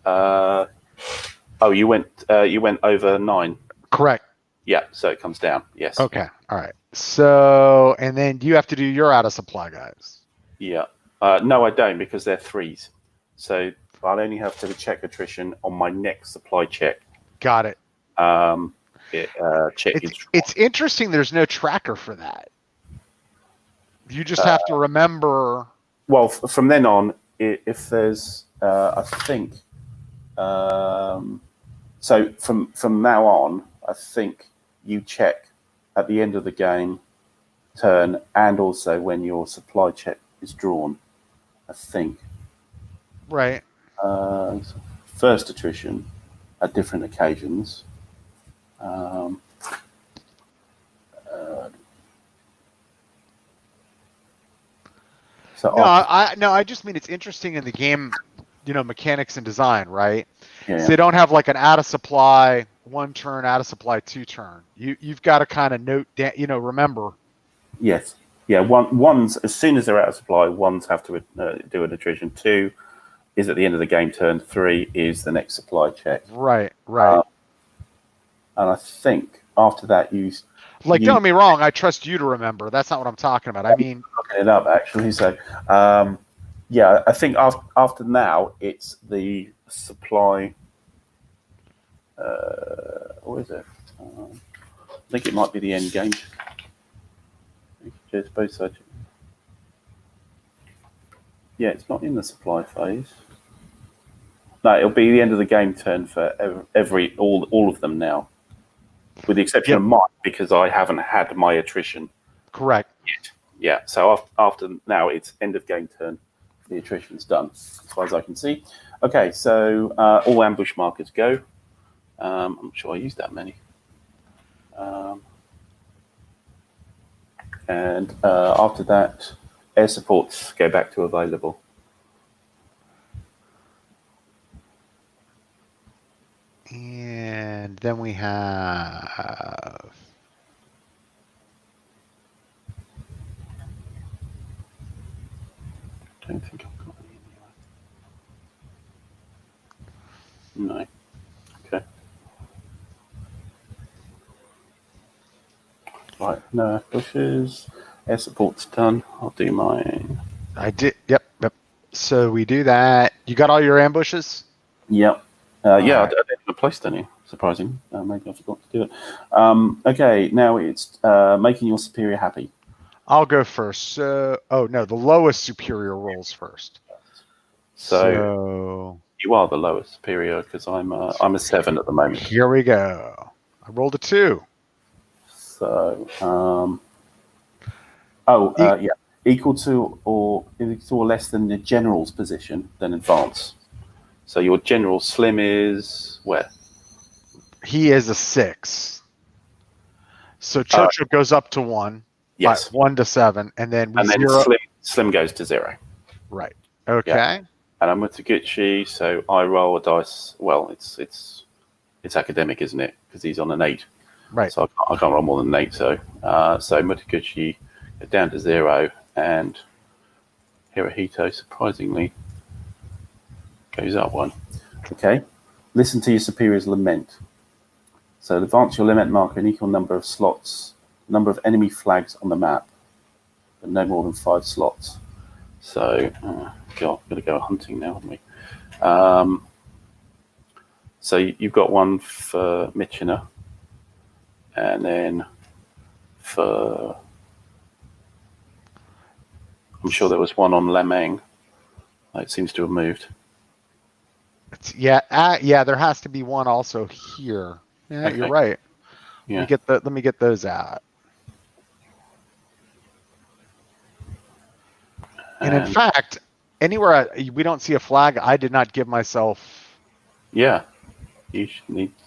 You went over 9. Correct. Yeah, so it comes down. Yes. Okay. All right. So, and then you have to do your out of supply guys. Yeah. No, I don't, because they're 3s. So I'll only have to check attrition on my next supply check. Got it. Check. It's interesting. There's no tracker for that. You just have to remember. Well, from then on, if there's, I think, so from now on, I think you check at the end of the game turn and also when your supply check is drawn, I think. Right. First attrition at different occasions. I just mean it's interesting in the game, mechanics and design, right? Yeah. So they don't have like an out of supply 1 turn, out of supply 2 turn. You've got to kind of note that, remember. Yes. Yeah. One's as soon as they're out of supply, ones have to do an attrition. 2 is at the end of the game turn. 3 is the next supply check. Right. And I think after that, don't get me wrong. I trust you to remember. That's not what I'm talking about. I mean, looking it up actually. So, I think after now it's the supply. What is it? I think it might be the end game. Just both sides. Yeah, it's not in the supply phase. No, it'll be the end of the game turn for all of them now, with the exception of mine, because I haven't had my attrition. Correct. Yet. Yeah. So after now, it's end of game turn. The attrition's done, as far as I can see. Okay, so all ambush markers go. I'm not sure I used that many. And after that, air supports go back to available. And then we have... I don't think I've got any anyway. No. Okay. Right, no bushes. Air support's done. I'll do mine. I did. Yep. So we do that. You got all your ambushes? Yep. Yeah, right. I didn't have placed any. Surprising. Maybe I forgot to do it. Okay, now it's making your superior happy. I'll go first. So, oh no, the lowest superior rolls first. So you are the lowest superior because I'm a 7 at the moment. Here we go. I rolled a 2. So yeah, equal to or less than the general's position, then advance. So your general Slim is where? He is a 6. So Churchill goes up to 1. Yes. 1 to 7, and then we zero. Slim goes to 0. Right. Okay. Yeah. And I'm with Taguchi, so I roll a dice. Well, it's academic, isn't it? Because he's on an 8. Right. So I can't roll more than an 8. So Mutaguchi goes down to 0, and Hirohito surprisingly goes up 1. Okay. Listen to your superior's lament. So advance your lament marker an equal number of slots, number of enemy flags on the map, but no more than 5 slots. So, God, we've got to go hunting now, haven't we? So you've got one for Michener, and then for... I'm sure there was one on Lemang. It seems to have moved. Yeah, there has to be one also here. Yeah, okay. You're right. Yeah. Let me get those out. And in fact, anywhere we don't see a flag, I did not give myself. Yeah, you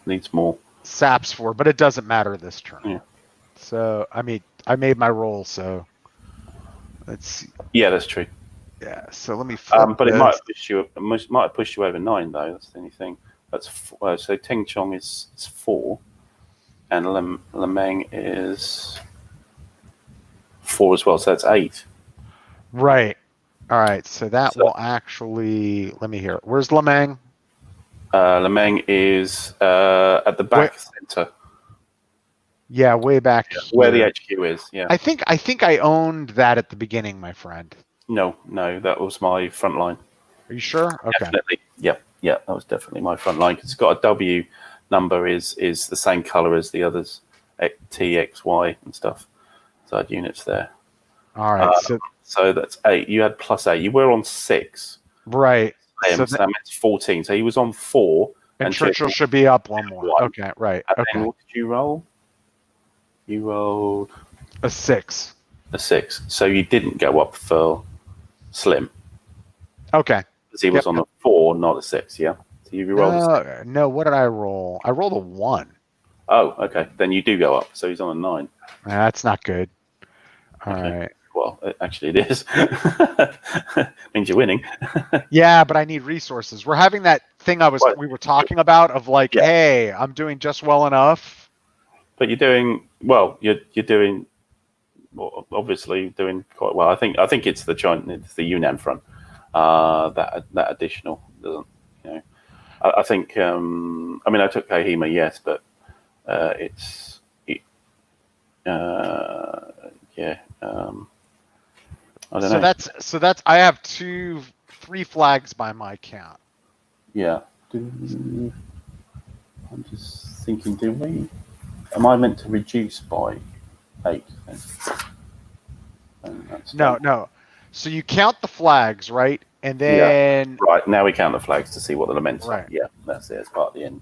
needs more saps for, but it doesn't matter this turn. Yeah. So I made my roll. So let's see. Yeah, that's true. Yeah. So let me. Flip but this. It might have pushed you over 9 though. That's the only thing. That's so Teng Chong is 4, and Lemang is 4 as well. So that's 8. Right. All right. So that will actually. Let me hear it. Where's Lemang? Lemang is at the back center. Yeah, way back here. Where the HQ is. Yeah. I think I owned that at the beginning, my friend. No, that was my front line. Are you sure? Okay. Definitely. Yeah, that was definitely my front line because it's got a W number is the same color as the others, T, X, Y, and stuff. So I had units there. All right. So that's 8. You had +8. You were on 6. Right. So that means 14. So he was on 4. And Churchill should be up 1 more. 1. Okay, right. And then what did you roll? You rolled a 6. A 6. So you didn't go up for Slim. Okay. Because he was on a 4, not a 6, yeah? So you rolled No, what did I roll? I rolled a 1. Oh, okay. Then you do go up. So he's on a 9. That's not good. All right. Well, actually it is. Means you're winning. Yeah, but I need resources. We're having that thing we were talking about of like, hey, I'm doing just well enough. But you're doing well. You're doing obviously doing quite well. I think it's the Yunnan front. That additional doesn't. I think. I took Kohima, yes, but I don't know. That's I have 3 flags by my count. Yeah. I'm just thinking, am I meant to reduce by 8? No. So you count the flags, right? And then right, now we count the flags to see what the laments are. Yeah, that's it. It's part of the end.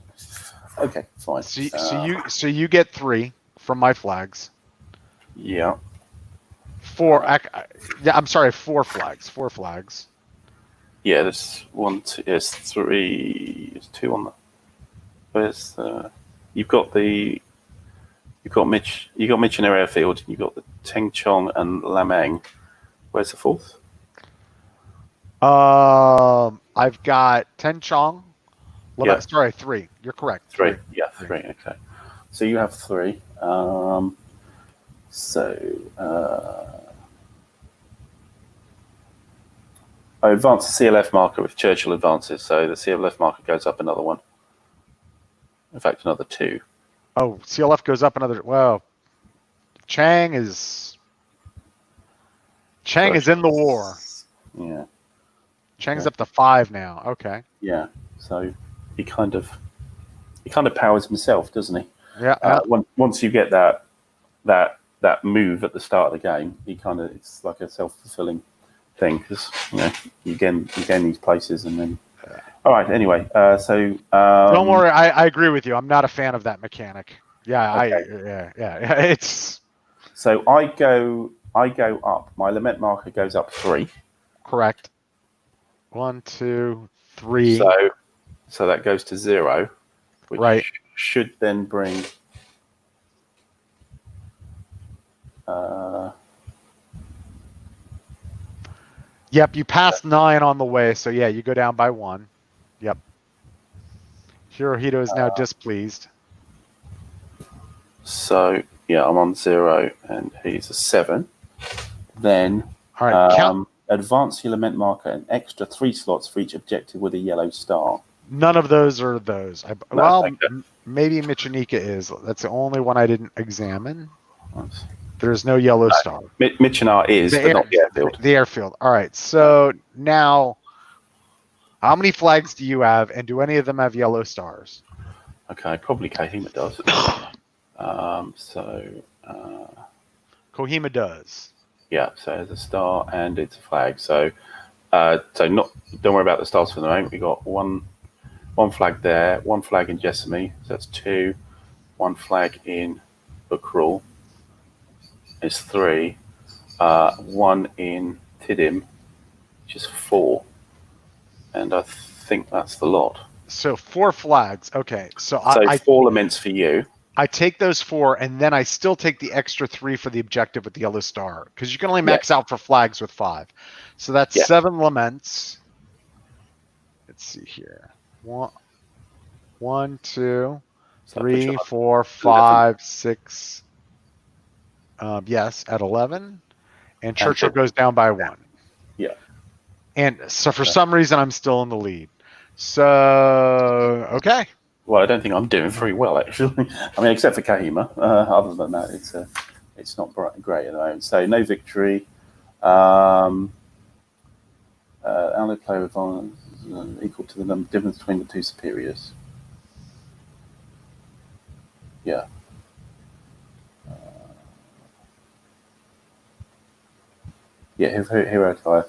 Okay, fine. So you get 3 from my flags. Yeah. 4. I'm sorry, 4 flags. 4 flags. Yeah, there's 1, 2, there's 3. There's 2 on the. Where's you've got Mitch in our airfield. You've got the Teng Chong and Lamang. Where's the 4th? I've got Teng Chong, Yeah. Sorry, 3. You're correct. 3. Yeah, 3. Okay. So you have 3. I advance the CLF marker if Churchill advances, so the CLF marker goes up another 1. In fact, another 2. Oh, CLF goes up another. Well, Chang is in the war. Yeah. Chang's up to 5 now. Okay. Yeah. So he kind of powers himself, doesn't he? Yeah. Once you get that move at the start of the game, it's like a self-fulfilling thing, because you gain these places and then. All right. Anyway, so don't worry. I agree with you. I'm not a fan of that mechanic. Yeah. Okay. It's. So I go up. My lament marker goes up 3. Correct. 1, 2, 3. So that goes to 0, which should then bring. Yep, you passed 9 on the way, so yeah, you go down by 1. Yep. Hirohito is now displeased. So yeah, I'm on 0, and he's a 7. Then, all right, advance your lament marker an extra 3 slots for each objective with a yellow star. None of those are those. Maybe Michinika is. That's the only one I didn't examine. Nice. There's no yellow star. Michinar is, but not the airfield. The airfield. All right. So now, how many flags do you have, and do any of them have yellow stars? Okay, probably Kohima does. Kohima does. Yeah, so there's a star and it's a flag. So, don't worry about the stars for the moment. We got one flag there, 1 flag in Jessamy, so that's 2. 1 flag in Bukrul is 3. 1 in Tidim, which is 4. And I think that's the lot. So 4 flags. Okay. So 4 laments for you. I take those 4, and then I still take the extra 3 for the objective with the yellow star, because you can only max out for flags with 5. So that's 7 laments. Let's see here. 1, 2, 3, 4, 5, 6. Yes, at 11. And Churchill goes down by 1. Yeah. And so for some reason, I'm still in the lead. So, okay. Well, I don't think I'm doing very well, actually. I mean, except for Kohima. Other than that, it's not great at the moment. So no victory. Ally player with violence equal to the difference between the 2 superiors. Yeah. Hero Tyre.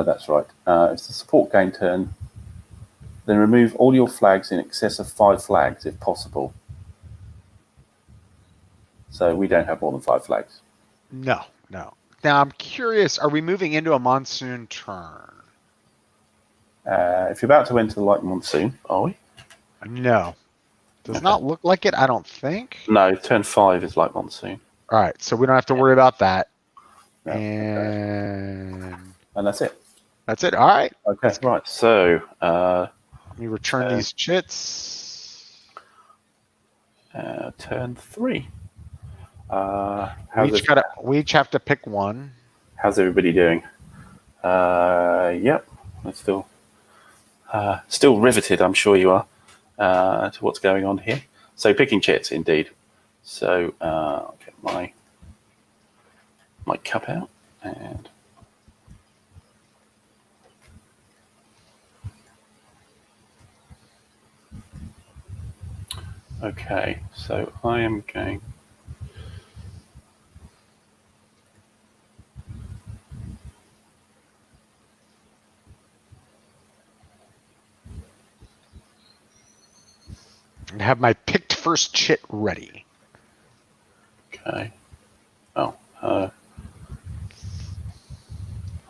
That's right. It's the support gain turn. Then remove all your flags in excess of 5 flags, if possible. So we don't have more than 5 flags. No. Now I'm curious: are we moving into a monsoon turn? If you're about to enter the light monsoon, are we? No. Does not look like it. I don't think. No, turn 5 is light monsoon. All right, so we don't have to worry about that. No, and that's it. That's it. All right. Okay. Right. So let me return these chits. Turn 3. We each have to pick one. How's everybody doing? Yep. We're still riveted, I'm sure you are, to what's going on here. So picking chits, indeed. So I'll get my cup out and okay. So I am going. And have my picked first chit ready. Okay. Oh.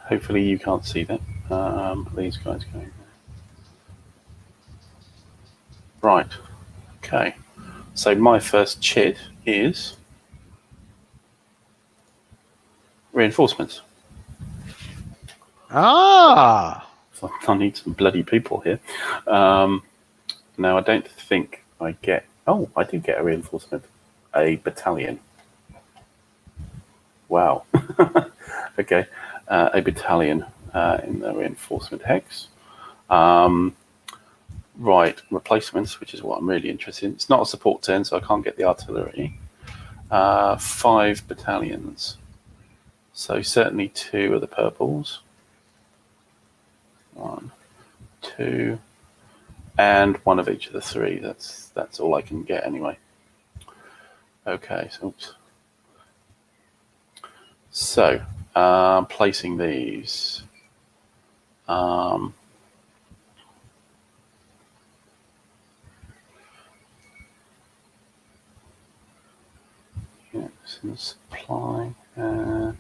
Hopefully you can't see that. These guys going there. Right. Okay. So my first chit is reinforcements. Ah. I need some bloody people here. Now, I don't think I get... Oh, I do get a reinforcement. A battalion. Wow. Okay. A battalion in the reinforcement hex. Right, replacements, which is what I'm really interested in. It's not a support turn, so I can't get the artillery. 5 battalions. So certainly 2 of the purples. 1, 2, and 1 of each of the 3. That's all I can get anyway. Okay, so placing these. Yeah, some supply. One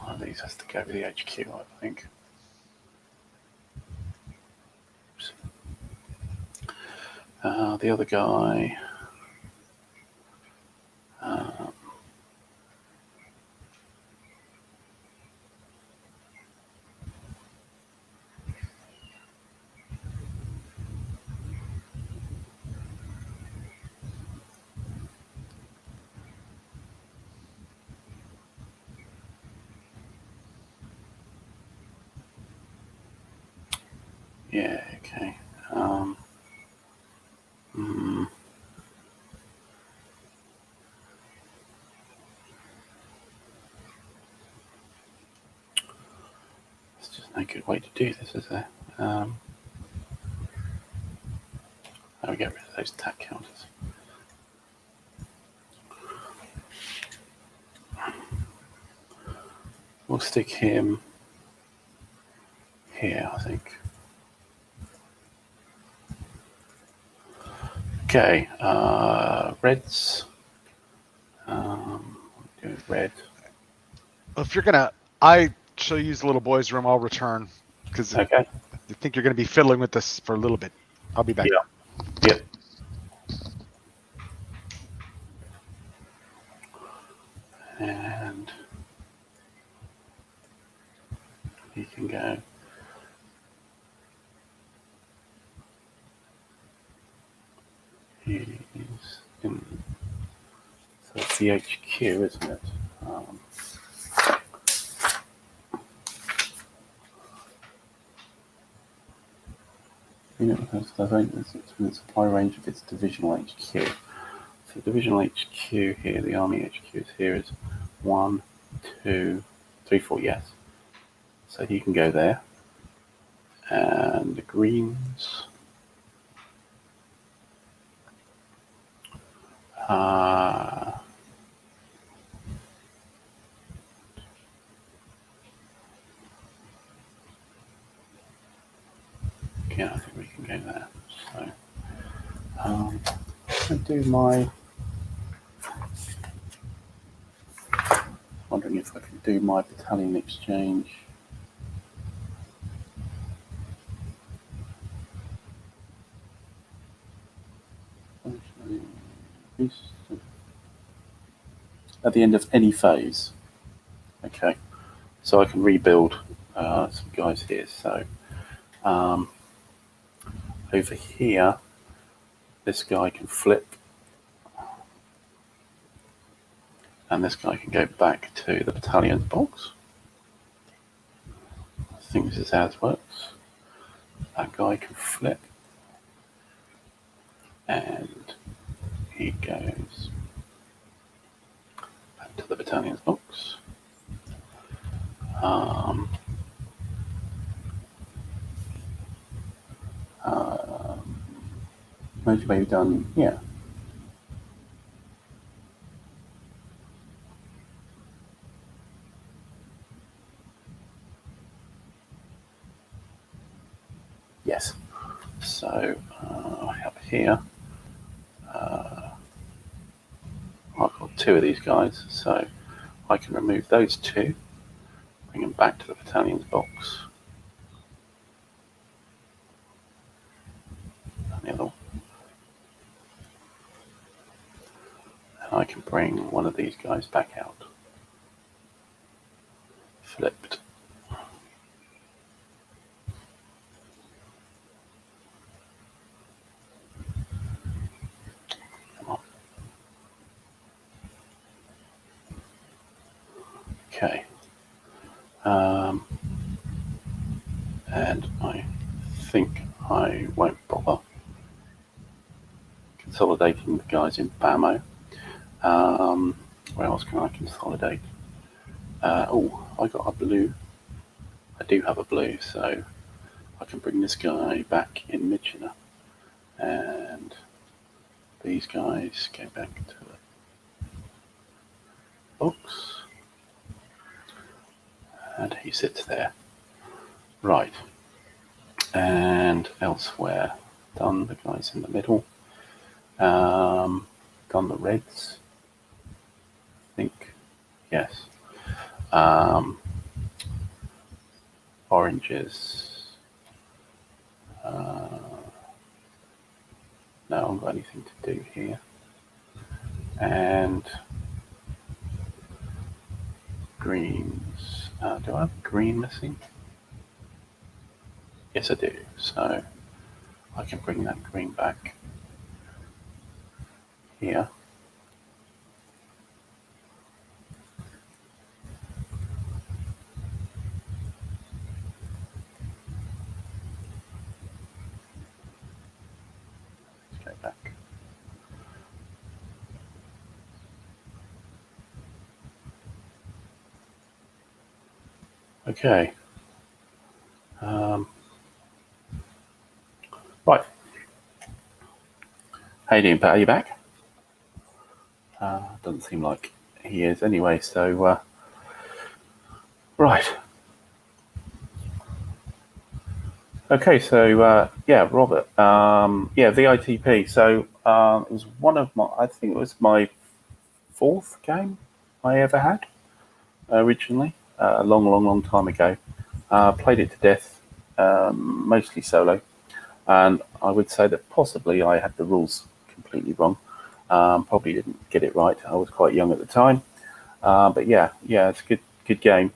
of these has to go with the HQ, I think. The other guy. Yeah, okay. There's just no good way to do this, is there? How do we get rid of those attack counters? We'll stick him here, I think. Okay, reds. Do red. If you're gonna, I shall use the little boy's room. I'll return because Okay. I think you're gonna be fiddling with this for a little bit. I'll be back. Yeah. Yep. And he can go. He's in. So it's the HQ, isn't it? Unit has it's within the supply range of its divisional HQ. So divisional HQ here, the army HQ is here is 1, 2, 3, 4, yes. So he can go there. And the greens. Yeah, I think we can go there. So, I do my. Wondering if I can do my battalion exchange. At the end of any phase. Okay, so I can rebuild some guys here. So over here, this guy can flip, and this guy can go back to the battalion box. I think this is how it works. That guy can flip, and he goes back to the battalion's box. Maybe done, yeah. Yes. So up here, I've got 2 of these guys, so I can remove those 2, bring them back to the battalion's box. And the other one. And I can bring one of these guys back out. flipped. Come on. Okay. And I think I won't bother consolidating the guys in Burma. Where else can I consolidate? Oh, I got a blue. I do have a blue, so I can bring this guy back in Michina. And these guys go back to the box. And he sits there. Right. And elsewhere, done the guys in the middle. Done the reds. I think, yes. Oranges. No, I haven't got anything to do here. And greens. Do I have green missing? Yes, I do. So I can bring that green back here. Let's go back. Okay. Right. How you doing, Pat? Are you back? Doesn't seem like he is anyway, so right. Okay, so yeah, Robert. Yeah, VITP. So it was one of my, I think it was my 4th game I ever had originally, a long time ago. Played it to death, mostly solo. And I would say that possibly I had the rules completely wrong. Probably didn't get it right. I was quite young at the time. But yeah, it's a good game.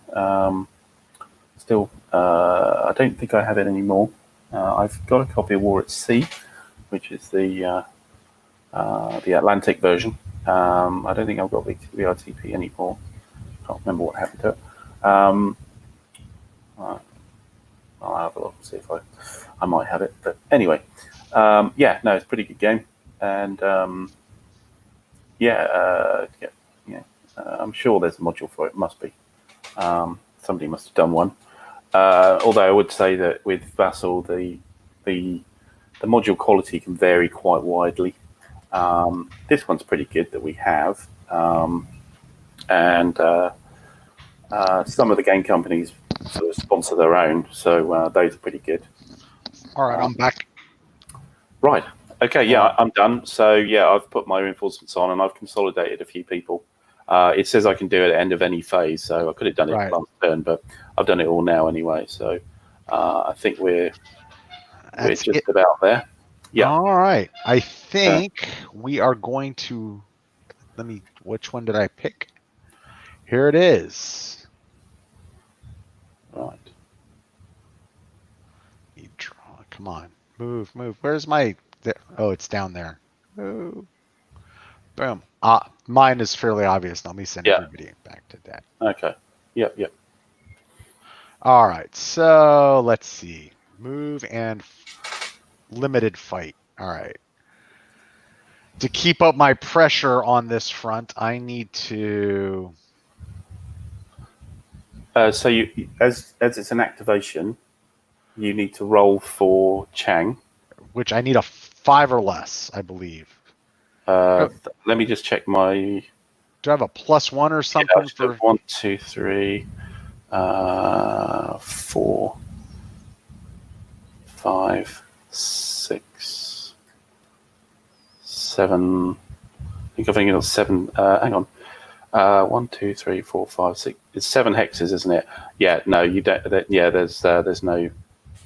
Still, I don't think I have it anymore. I've got a copy of War at Sea, which is the Atlantic version. I don't think I've got VRTP anymore. Can't remember what happened to it. I'll have a look and see if I might have it. But anyway, yeah, no, it's a pretty good game, and I'm sure there's a module for it. Must be. Somebody must have done one. Although I would say that with Vassal, the module quality can vary quite widely. This one's pretty good that we have, and some of the game companies sort of sponsor their own, so those are pretty good. All right, I'm back. Right. Okay. Yeah, I'm done. So yeah, I've put my reinforcements on, and I've consolidated a few people. It says I can do it at the end of any phase, so I could have done it last turn, but I've done it all now anyway. So I think we're just about there. Yeah. All right. I think we are going to. Which one did I pick? Here it is. Right. You draw. Come on. Move. Where's my? Oh, it's down there. Oh. Boom. Mine is fairly obvious. Let me send everybody back to that. Okay. Yep. All right. So let's see. Move and limited fight. All right. To keep up my pressure on this front, I need to. So you, as it's an activation, you need to roll for Chang, which I need a 5 or less, I believe. Let me just check my. Do I have a +1 or something? For 1, 2, 3, 4, 5, 6, 7. I think it was 7. Hang on. 1, 2, 3, 4, 5, 6. It's 7 hexes, isn't it? Yeah. No, you don't. Yeah. There's no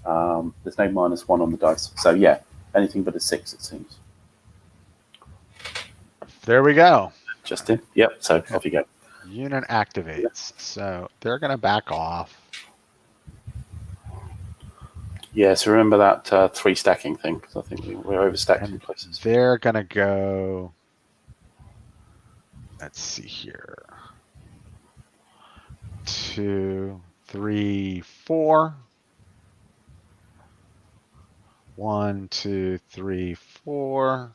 -1 on the dice. So yeah, anything but a 6, it seems. There we go. Justin. Yep. So off you go. Unit activates. So they're going to back off. Yeah, so remember that 3 stacking thing, because I think we're overstacked in places. They're going to go, let's see here, 2, 3, 4. 1, 2, 3, 4.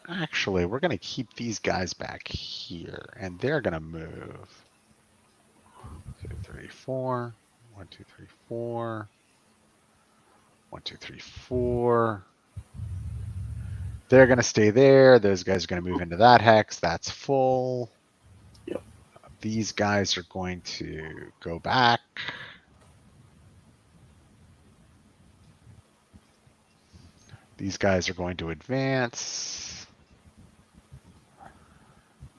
Actually, we're going to keep these guys back here, and they're going to move. 2, 3, 4. 1, 2, 3, 4. 1, 2, 3, 4. They're going to stay there. Those guys are going to move into that hex. That's full. Yep. These guys are going to go back. These guys are going to advance.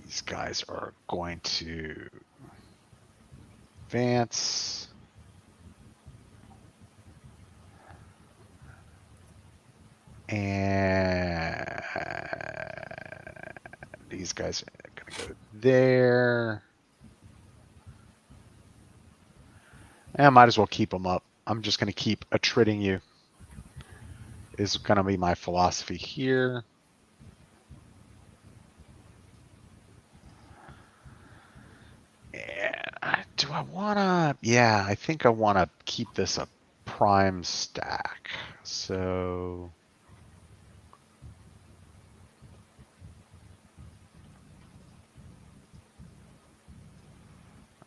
These guys are going to advance. And these guys are going to go there. And I might as well keep them up. I'm just going to keep attriting you. Is going to be my philosophy here. And do I want to? Yeah, I think I want to keep this a prime stack. So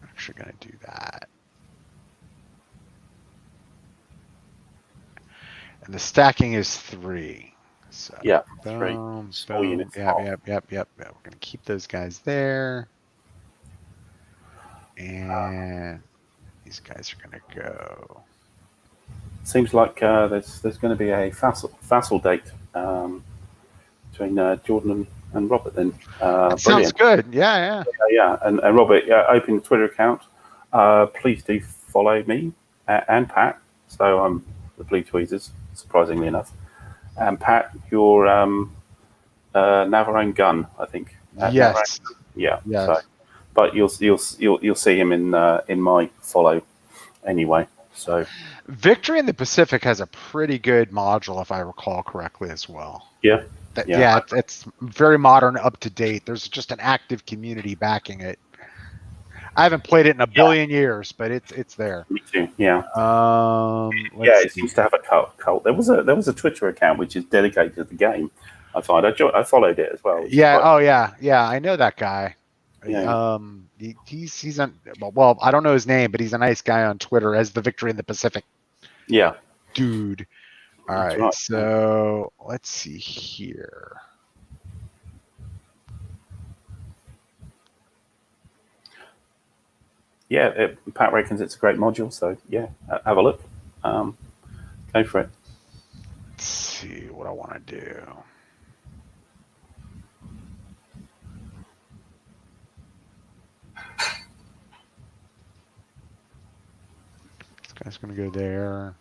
I'm actually going to do that. And the stacking is 3. So Yeah, boom, 3. Small boom. units. Yep. We're going to keep those guys there. And these guys are going to go. Seems like there's going to be a facile date between Jordan and Robert then. That sounds good. Yeah. Yeah. And Robert, open the Twitter account. Please do follow me and Pat. So I'm the Blue Tweezers, surprisingly enough. And Pat, your Navarone gun, I think. Yes. Navarone. Yeah. Yes. So, but you'll see him in my follow anyway. So Victory in the Pacific has a pretty good module, if I recall correctly, as well. Yeah. It's very modern, up to date. There's just an active community backing it. I haven't played it in a billion years, but it's there. Me too. Yeah. It seems to have a cult. There was a Twitter account which is dedicated to the game. I find I followed it as well. Yeah. Oh yeah. I know that guy. Yeah. He's on. Well, I don't know his name, but he's a nice guy on Twitter as the Victory in the Pacific. Yeah. Dude. All right. So let's see here. Yeah, Pat reckons it's a great module, so yeah, have a look. Go for it. Let's see what I want to do. This guy's going to go there.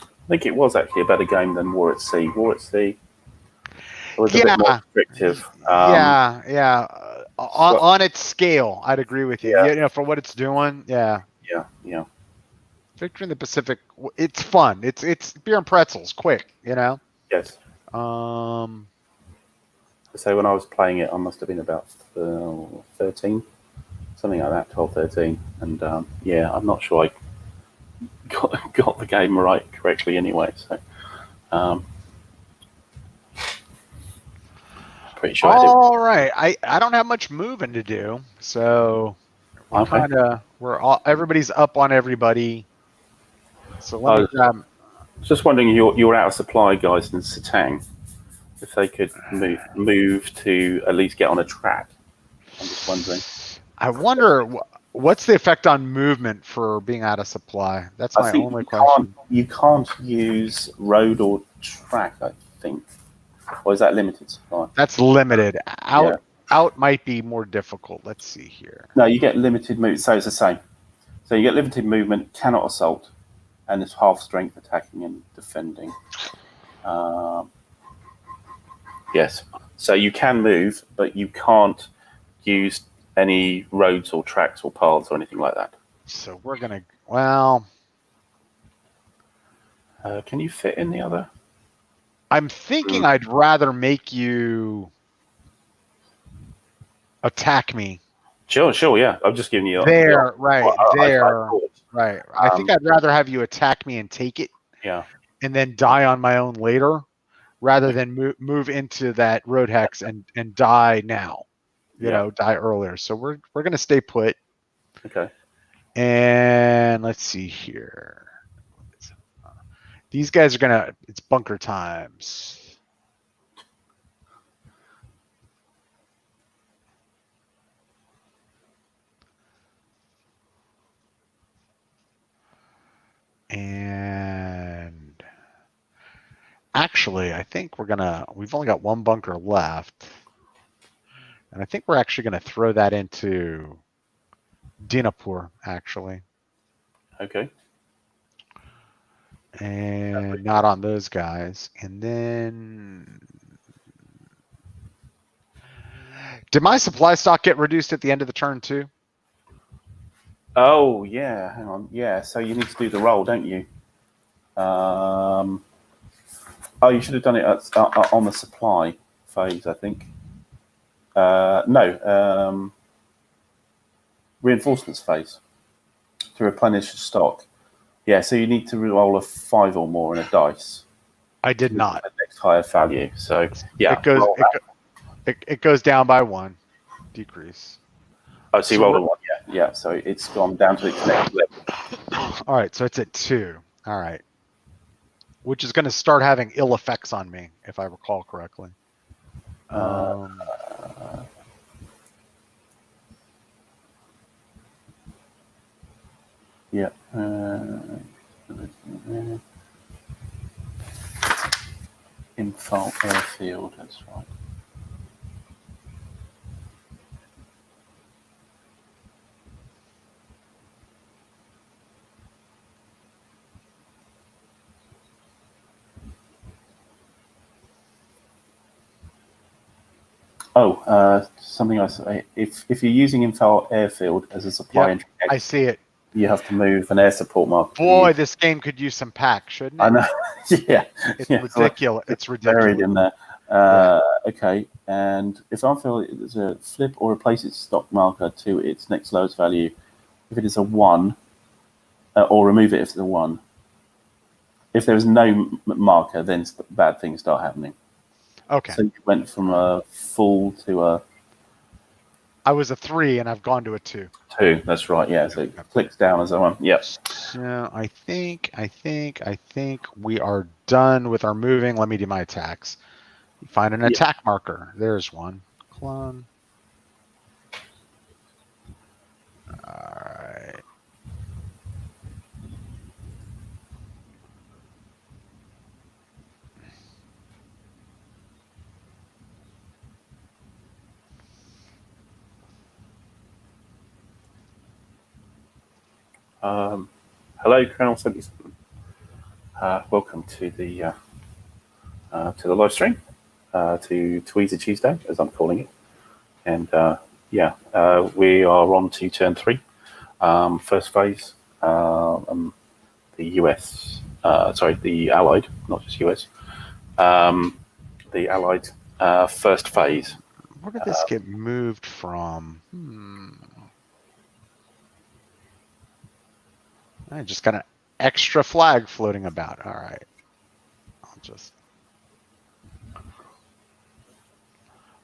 I think it was actually a better game than War at Sea. War at Sea was a bit more restrictive. On its scale, I'd agree with you. Yeah, for what it's doing. Yeah. Victory in the Pacific, it's fun. It's beer and pretzels, quick. Yes. So when I was playing it, I must have been about 13, something like that, 12, 13, and I'm not sure I got the game correctly anyway. So. Pretty sure all right. I don't have much moving to do, so everybody's up on everybody. So let me grab. Just wondering, you're out of supply, guys, in Sitang. If they could move to at least get on a track. I'm just wondering. I wonder what's the effect on movement for being out of supply. That's my only question. You can't use road or track, I think. Or is that limited supply? That's limited. Out might be more difficult. Let's see here. No, you get limited movement. So it's the same. So you get limited movement, cannot assault, and it's half strength attacking and defending. Yes, so you can move, but you can't use any roads or tracks or paths or anything like that. So we're gonna. Well, can you fit in the other? I'm thinking I'd rather make you attack me. Sure, yeah. I'm just giving you there, right there, right. I think I'd rather have you attack me and take it, yeah, and then die on my own later, rather than move into that road hex and die now. You know, die earlier. So we're gonna stay put. Okay. And let's see here. These guys are gonna. It's bunker times. And actually, I think we've only got one bunker left. And I think we're actually going to throw that into Dinapur, actually. Okay. And not on those guys. And then... Did my supply stock get reduced at the end of the turn, too? Oh, yeah. Hang on. Yeah, so you need to do the roll, don't you? You should have done it on the supply phase, I think. No. Reinforcements phase. To replenish the stock. Yeah, so you need to roll a 5 or more in a dice. I did not. The next higher value. So, yeah. It goes down by 1. Decrease. Oh, so you rolled a 1, yeah. So it's gone down to its next level. All right, so it's at 2. All right. Which is going to start having ill effects on me, if I recall correctly. Yeah. Imphal airfield, that's right. Something else. If you're using Imphal airfield as a supply entry, I see it. You have to move an air support marker. Boy, this game could use some pack, shouldn't it? I know. It's ridiculous. It's ridiculous. Buried in there. Okay, and if I feel there's a flip or replace its stock marker to its next lowest value, if it is a 1, or remove it if it's a 1. If there is no marker, then bad things start happening. Okay. So you went from a full to a... I was a 3 and I've gone to a 2. 2, that's right, yeah. So it clicks down as a 1. Yep. So I think we are done with our moving. Let me do my attacks. Find an attack marker. There's one. Clone. All right. Hello, Colonel 77. Welcome to the live stream, to Tweezer Tuesday, as I'm calling it. And we are on to turn 3, first phase. The US, the Allied, not just US. The Allied first phase. Where did this get moved from? I just got an extra flag floating about. All right. I'll just...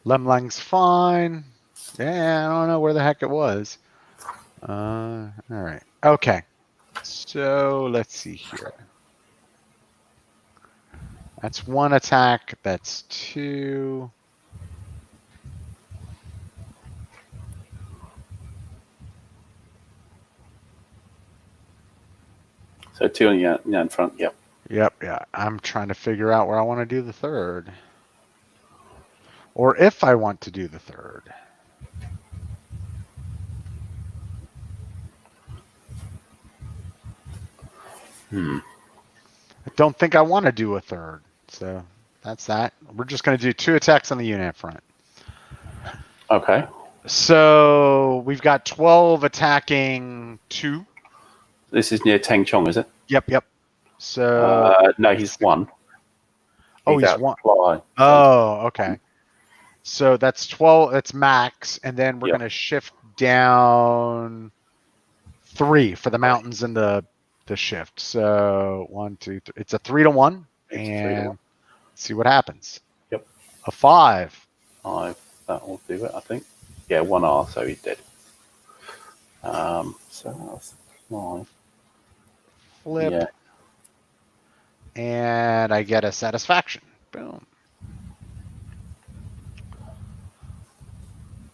Lemlang's fine. Yeah, I don't know where the heck it was. All right. Okay. So let's see here. That's 1 attack. That's 2. So 2 in front, yep. Yep, yeah. I'm trying to figure out where I want to do the 3rd. Or if I want to do the 3rd. I don't think I want to do a third. So that's that. We're just going to do 2 attacks on the unit front. Okay. So we've got 12 attacking 2. This is near Teng Chong, is it? Yep. So no, he's 1. Oh, he's out 1. Supply. Oh, okay. So that's 12. That's max, and then we're going to shift down 3 for the mountains and the shift. So 1, 2, 3. It's a 3-to-1, and let's see what happens. Yep. A 5. 5. That will do it, I think. Yeah, 1R, so he's dead. So that's 5. Flip. Yeah. And I get a satisfaction. Boom.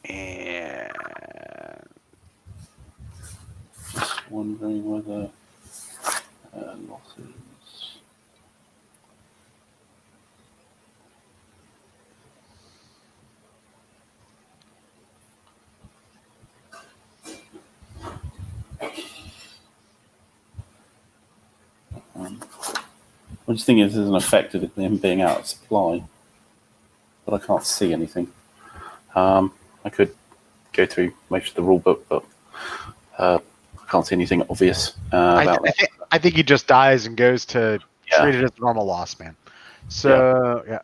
And Just wondering whether losses. I'm just thinking this is an effect of him being out of supply, but I can't see anything. I could go through most of the rule book, but I can't see anything obvious about that. I think he just dies and goes to treat it as normal loss, man. So yeah.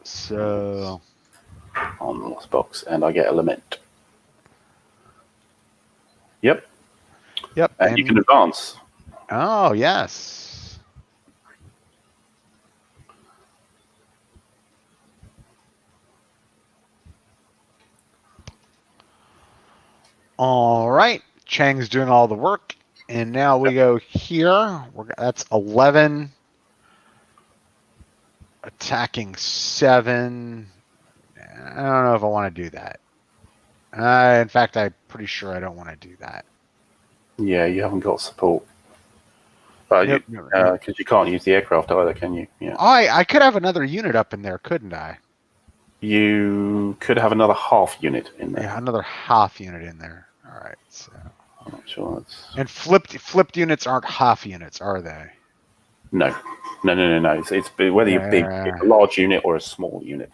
So on the lost box, and I get a lament. Yep. And you can advance. Oh yes. All right. Chang's doing all the work. And now we go here. That's 11. Attacking 7. I don't know if I want to do that. In fact, I'm pretty sure I don't want to do that. Yeah, you haven't got support. Because you can't use the aircraft either, can you? Yeah. I could have another unit up in there, couldn't I? You could have another half unit in there. Yeah, another half unit in there. All right, so I'm not sure that's. And flipped units aren't half units, are they? No. It's whether you're big, a large unit or a small unit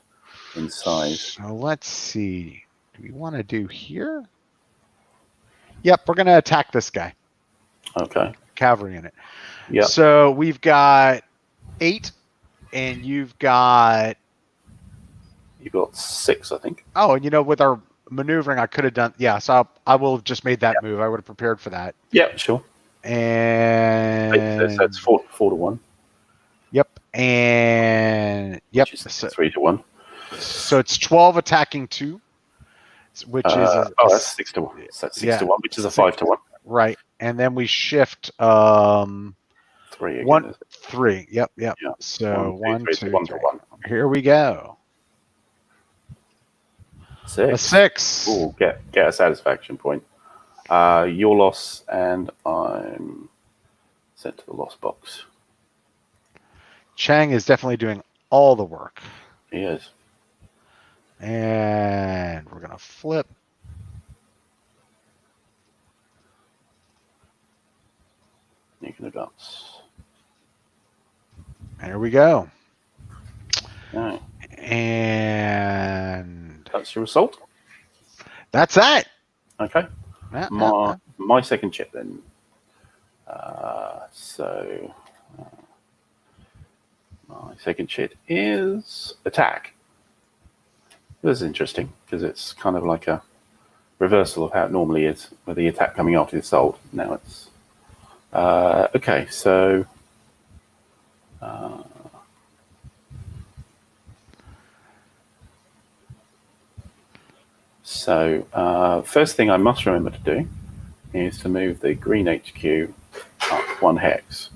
in size. So let's see. Do we want to do here? Yep, we're going to attack this guy. Okay. Cavalry unit. Yeah. So we've got 8, and you've got 6, I think. Oh, and with our maneuvering, I could have done. Yeah, so I will have just made that move. I would have prepared for that. Yeah, sure. And so it's 4-to-1. Yep, and yep, Which is 3-to-1. So it's 12 attacking 2, which is that's 6-to-1. So that's 6-to-1, which is a 5-to-1. Right, and then we shift 3 again. 1, 3. Yep. Yeah. So 1, 2, 3. 1-to-1. Here we go. 6. A 6. Ooh, get a satisfaction point. Your loss, and I'm sent to the lost box. Chang is definitely doing all the work. He is. And we're going to flip. You can advance. There we go. Right. And that's your assault. That's it. Okay. My second chip then. My second chip is attack. This is interesting because it's kind of like a reversal of how it normally is with the attack coming after the assault. Now it's okay. So first thing I must remember to do is to move the green HQ up 1 hex,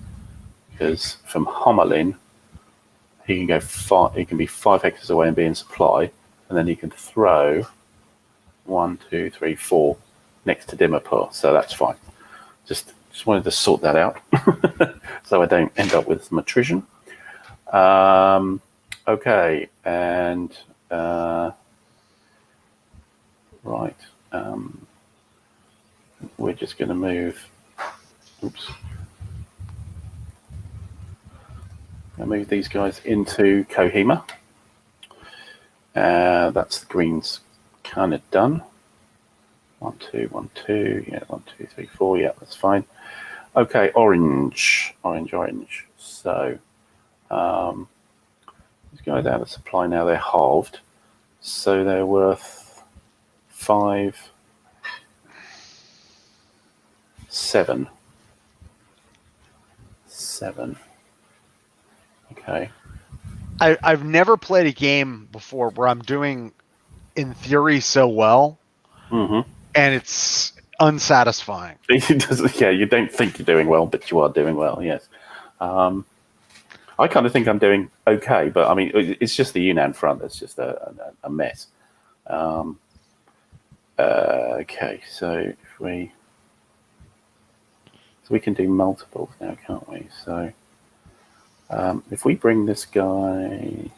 because from Homelin he can go far. He can be 5 hexes away and be in supply, and then he can throw 1, 2, 3, 4 next to Dimapur. So that's fine. Just wanted to sort that out so I don't end up with some attrition. Okay, and right. We're just going to move. Oops. I'll move these guys into Kohima. That's the greens kind of done. 1, 2, 1, 2. Yeah, 1, 2, 3, 4. Yeah, that's fine. Okay, orange. So these guys out of supply now. They're halved. So they're worth 5, 7. 7. Okay. I've never played a game before where I'm doing, in theory, so well, and it's unsatisfying. Yeah, you don't think you're doing well, but you are doing well. Yes. I kind of think I'm doing okay, but I mean, it's just the Yunnan front that's just a mess. Okay, so we can do multiples now, can't we? So if we bring this guy,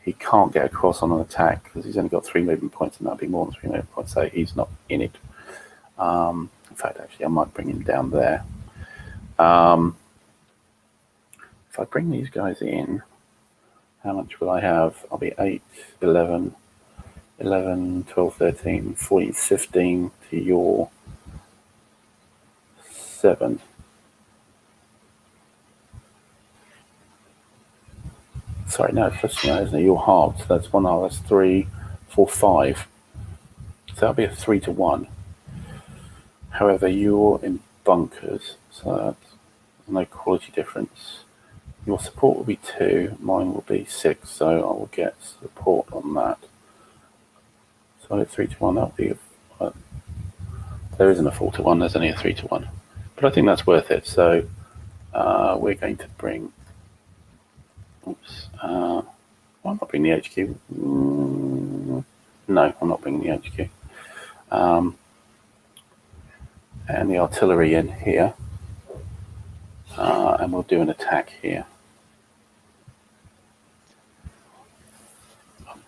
he can't get across on an attack because he's only got 3 movement points, and that'd be more than 3 movement points, so he's not in it. In fact, actually, I might bring him down there. If I bring these guys in, how much will I have? I'll be 8, 11, 12, 13, 14, 15 to your 7. Sorry, no, it's just, isn't it? You're halved. So that's 1 half. That's 3, 4, 5. So that'll be a 3 to 1. However, you're in bunkers, so that's no quality difference. Your support will be 2. Mine will be 6. So I will get support on that. So at 3 to 1, that'll be. There isn't a 4 to 1. There's only a 3 to 1. But I think that's worth it. So we're going to bring. Oops. I'm not bringing the HQ. No, I'm not bringing the HQ. And the artillery in here. And we'll do an attack here.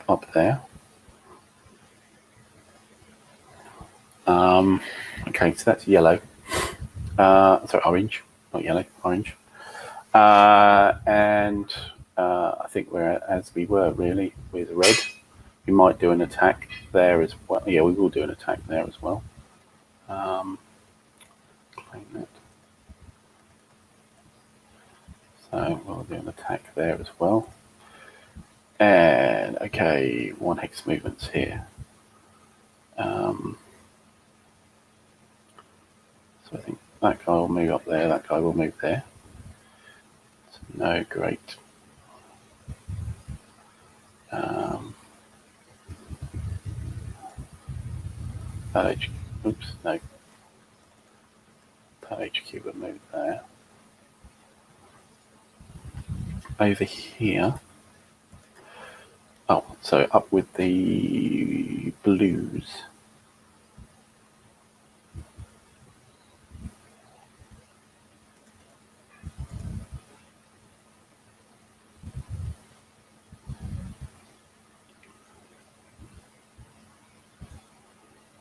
Up there. Okay, so that's yellow. Sorry, orange. Not yellow, orange. And I think we're as we were really with red. We might do an attack there as well. Yeah, we will do an attack there as well. Claim that. So we'll do an attack there as well. And okay, 1 hex movements here. So I think that guy will move up there. That guy will move there. So no, great. That HQ, oops, no. That HQ will move there. Over here. Oh, so up with the blues.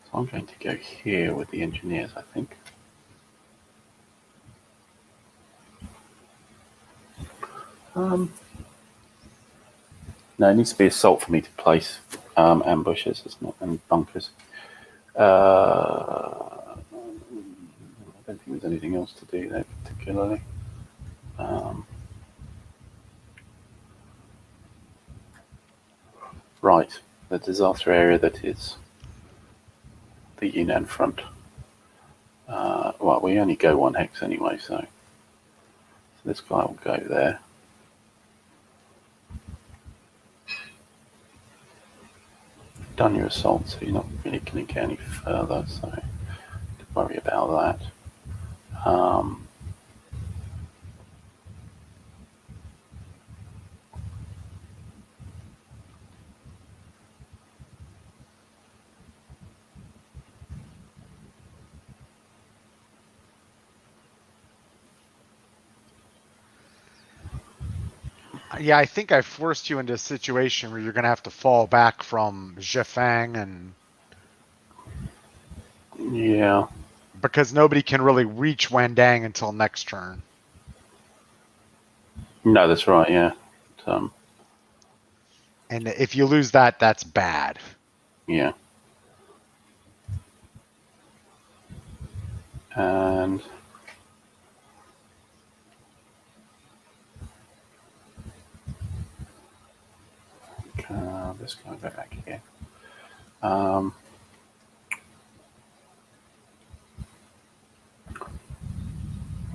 So I'm going to go here with the engineers, I think. No, it needs to be assault for me to place ambushes, isn't it? And bunkers. I don't think there's anything else to do there particularly. Right, the disaster area that is the Yunnan front. Well, we only go 1 hex anyway, so this guy will go there. Done your assault, so you're not really going to get any further, so don't worry about that. Yeah, I think I forced you into a situation where you're going to have to fall back from Zhifang, and Yeah. because nobody can really reach Wandang until next turn. No, that's right. Yeah. And if you lose that, that's bad. Yeah. And this guy go back again.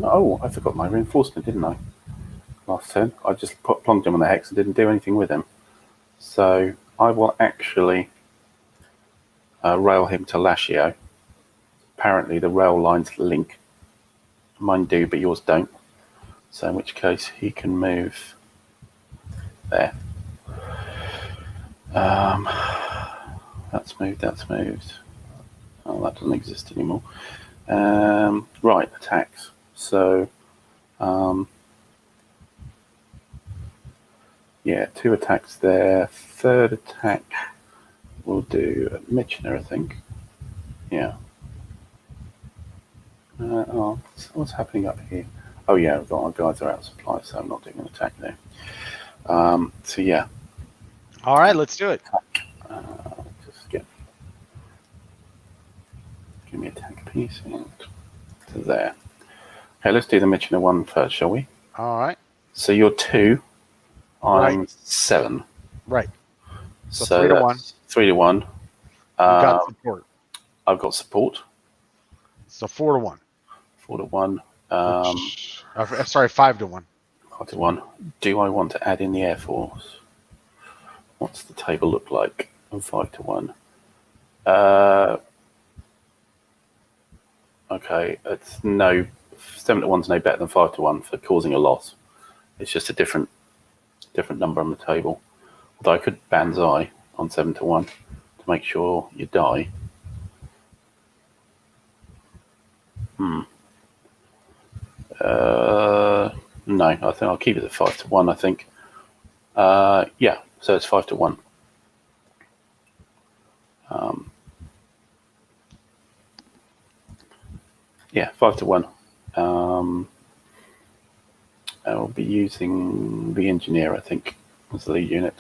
Oh, I forgot my reinforcement, didn't I? Last turn, I just plonked him on the hex and didn't do anything with him. So I will actually rail him to Lashio. Apparently the rail lines link. Mine do, but yours don't. So in which case he can move there. That's moved. Oh, that doesn't exist anymore. Right, attacks. So, yeah, 2 attacks there. Third attack we'll do Mitchner, I think. Yeah. What's happening up here? Oh yeah, I've got our guards are out of supply, so I'm not doing an attack there. So yeah. All right, let's do it. Just give me attack piece and to there. Okay, let's do the Mitchner one first, shall we? All right. So you're 2. I'm Right. 7. Right. So 3 to 1. 3 to 1. You got support. I've got support. So 4 to 1. 4 to 1. Sorry, 5 to 1. 5 to 1. Do I want to add in the Air Force? What's the table look like? 5 to 1. Okay, it's no 7 to 1's no better than 5 to 1 for causing a loss. It's just a different number on the table. Although I could banzai on 7 to 1 to make sure you die. No, I think I'll keep it at 5 to 1. I think. Yeah, so it's 5 to 1. Yeah, 5 to 1. I'll be using the engineer, I think, as the lead unit.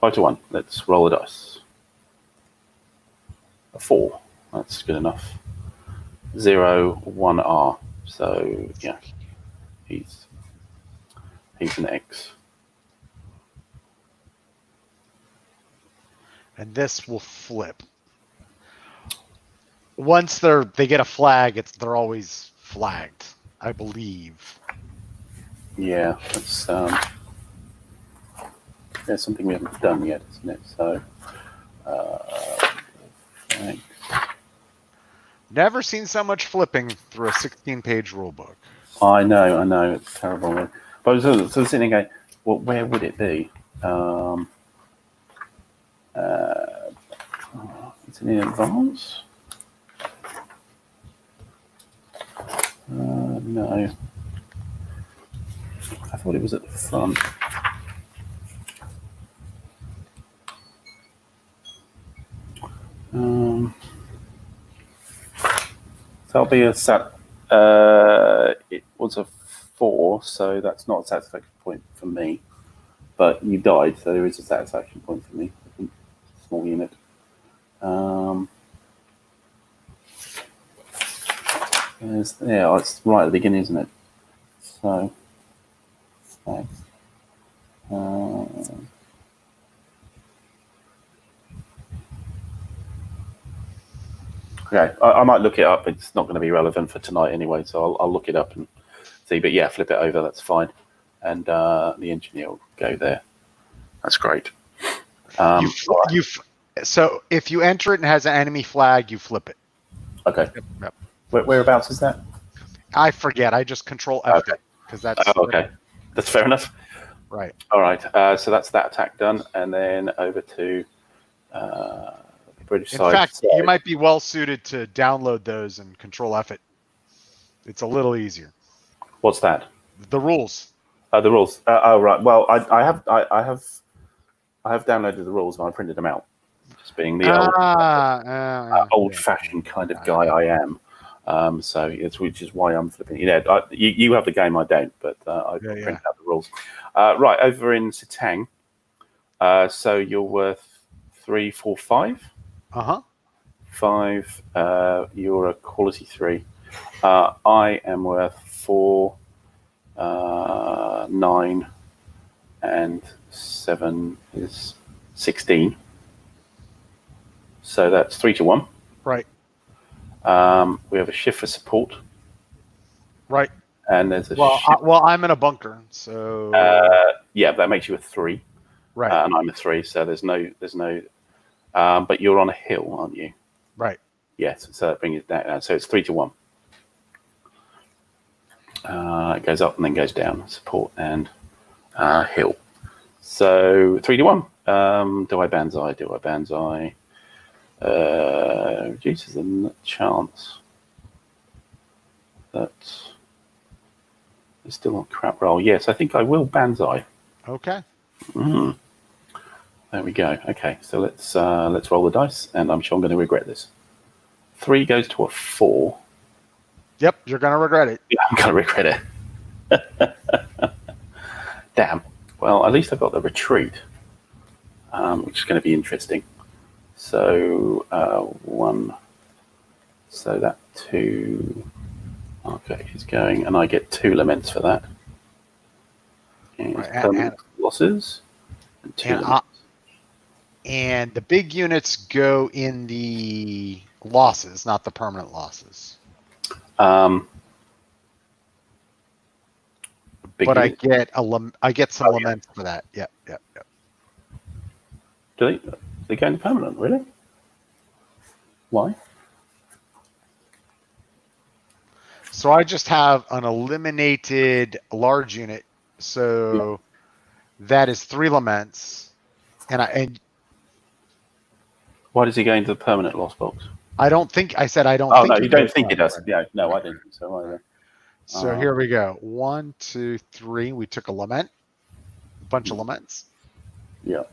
5 to 1. Let's roll a dice. A 4. That's good enough. 0, 1 R. So yeah, he's an X. And this will flip. Once they get a flag, they're always flagged, I believe. Yeah, that's something we haven't done yet, isn't it? So, thanks. Never seen so much flipping through a 16-page rulebook. I know, it's terrible. But I was sort of sitting going, well, where would it be? Is it in advance? No. I thought it was at the front. So that'll be a sat. It was a 4, so that's not a satisfaction point for me. But you died, so there is a satisfaction point for me. I think small unit. Yeah, it's right at the beginning, isn't it? So, thanks. Okay, I might look it up. It's not going to be relevant for tonight anyway, so I'll look it up and see. But yeah, flip it over. That's fine. And the engineer will go there. That's great. So if you enter it and it has an enemy flag, you flip it. Okay. Yep. Whereabouts is that? I forget. I just control F because that's okay. That's fair enough. Right. All right. So that's that attack done, and then over to the British side. In fact, you might be well suited to download those and control F it. It's a little easier. What's that? The rules. The rules. Oh right. Well, I have downloaded the rules and I printed them out. Just being the old-fashioned kind of guy I am. So it's which is why I'm flipping. You have the game, I don't, but I print out the rules. Right, over in Sitang, so you're worth 3, 4, 5. 5, you're a quality 3. I am worth 4, 9, and 7 is 16. So that's 3 to 1. Right. We have a shift for support. Right. And there's a well, I'm in a bunker, so yeah, that makes you a 3. Right. And I'm a 3, so there's no. But you're on a hill, aren't you? Right. Yes, so that brings it down. So it's 3 to 1. It goes up and then goes down. Support and hill. So 3 to 1. Do I banzai? Do I banzai? Reduces the chance that it's still on crap roll. Yes, I think I will banzai. Okay. There we go. Okay, so let's roll the dice, and I'm sure I'm going to regret this. 3 goes to a 4. Yep, you're going to regret it. Yeah, I'm going to regret it. Damn. Well, at least I've got the retreat, which is going to be interesting. So 1. So that 2. Okay, she's going, and I get 2 laments for that. And permanent losses. And 2 laments. And the big units go in the losses, not the permanent losses. But I get some laments for that. Yep. Do they go into permanent? Really? Why? So I just have an eliminated large unit. So that is 3 laments, and why does he go into the permanent loss box? I don't think I said I don't. Oh think no, you don't think it does? Yeah, no, I didn't think so either. So here we go. 1, 2, 3. We took a lament, a bunch of laments. Yeah.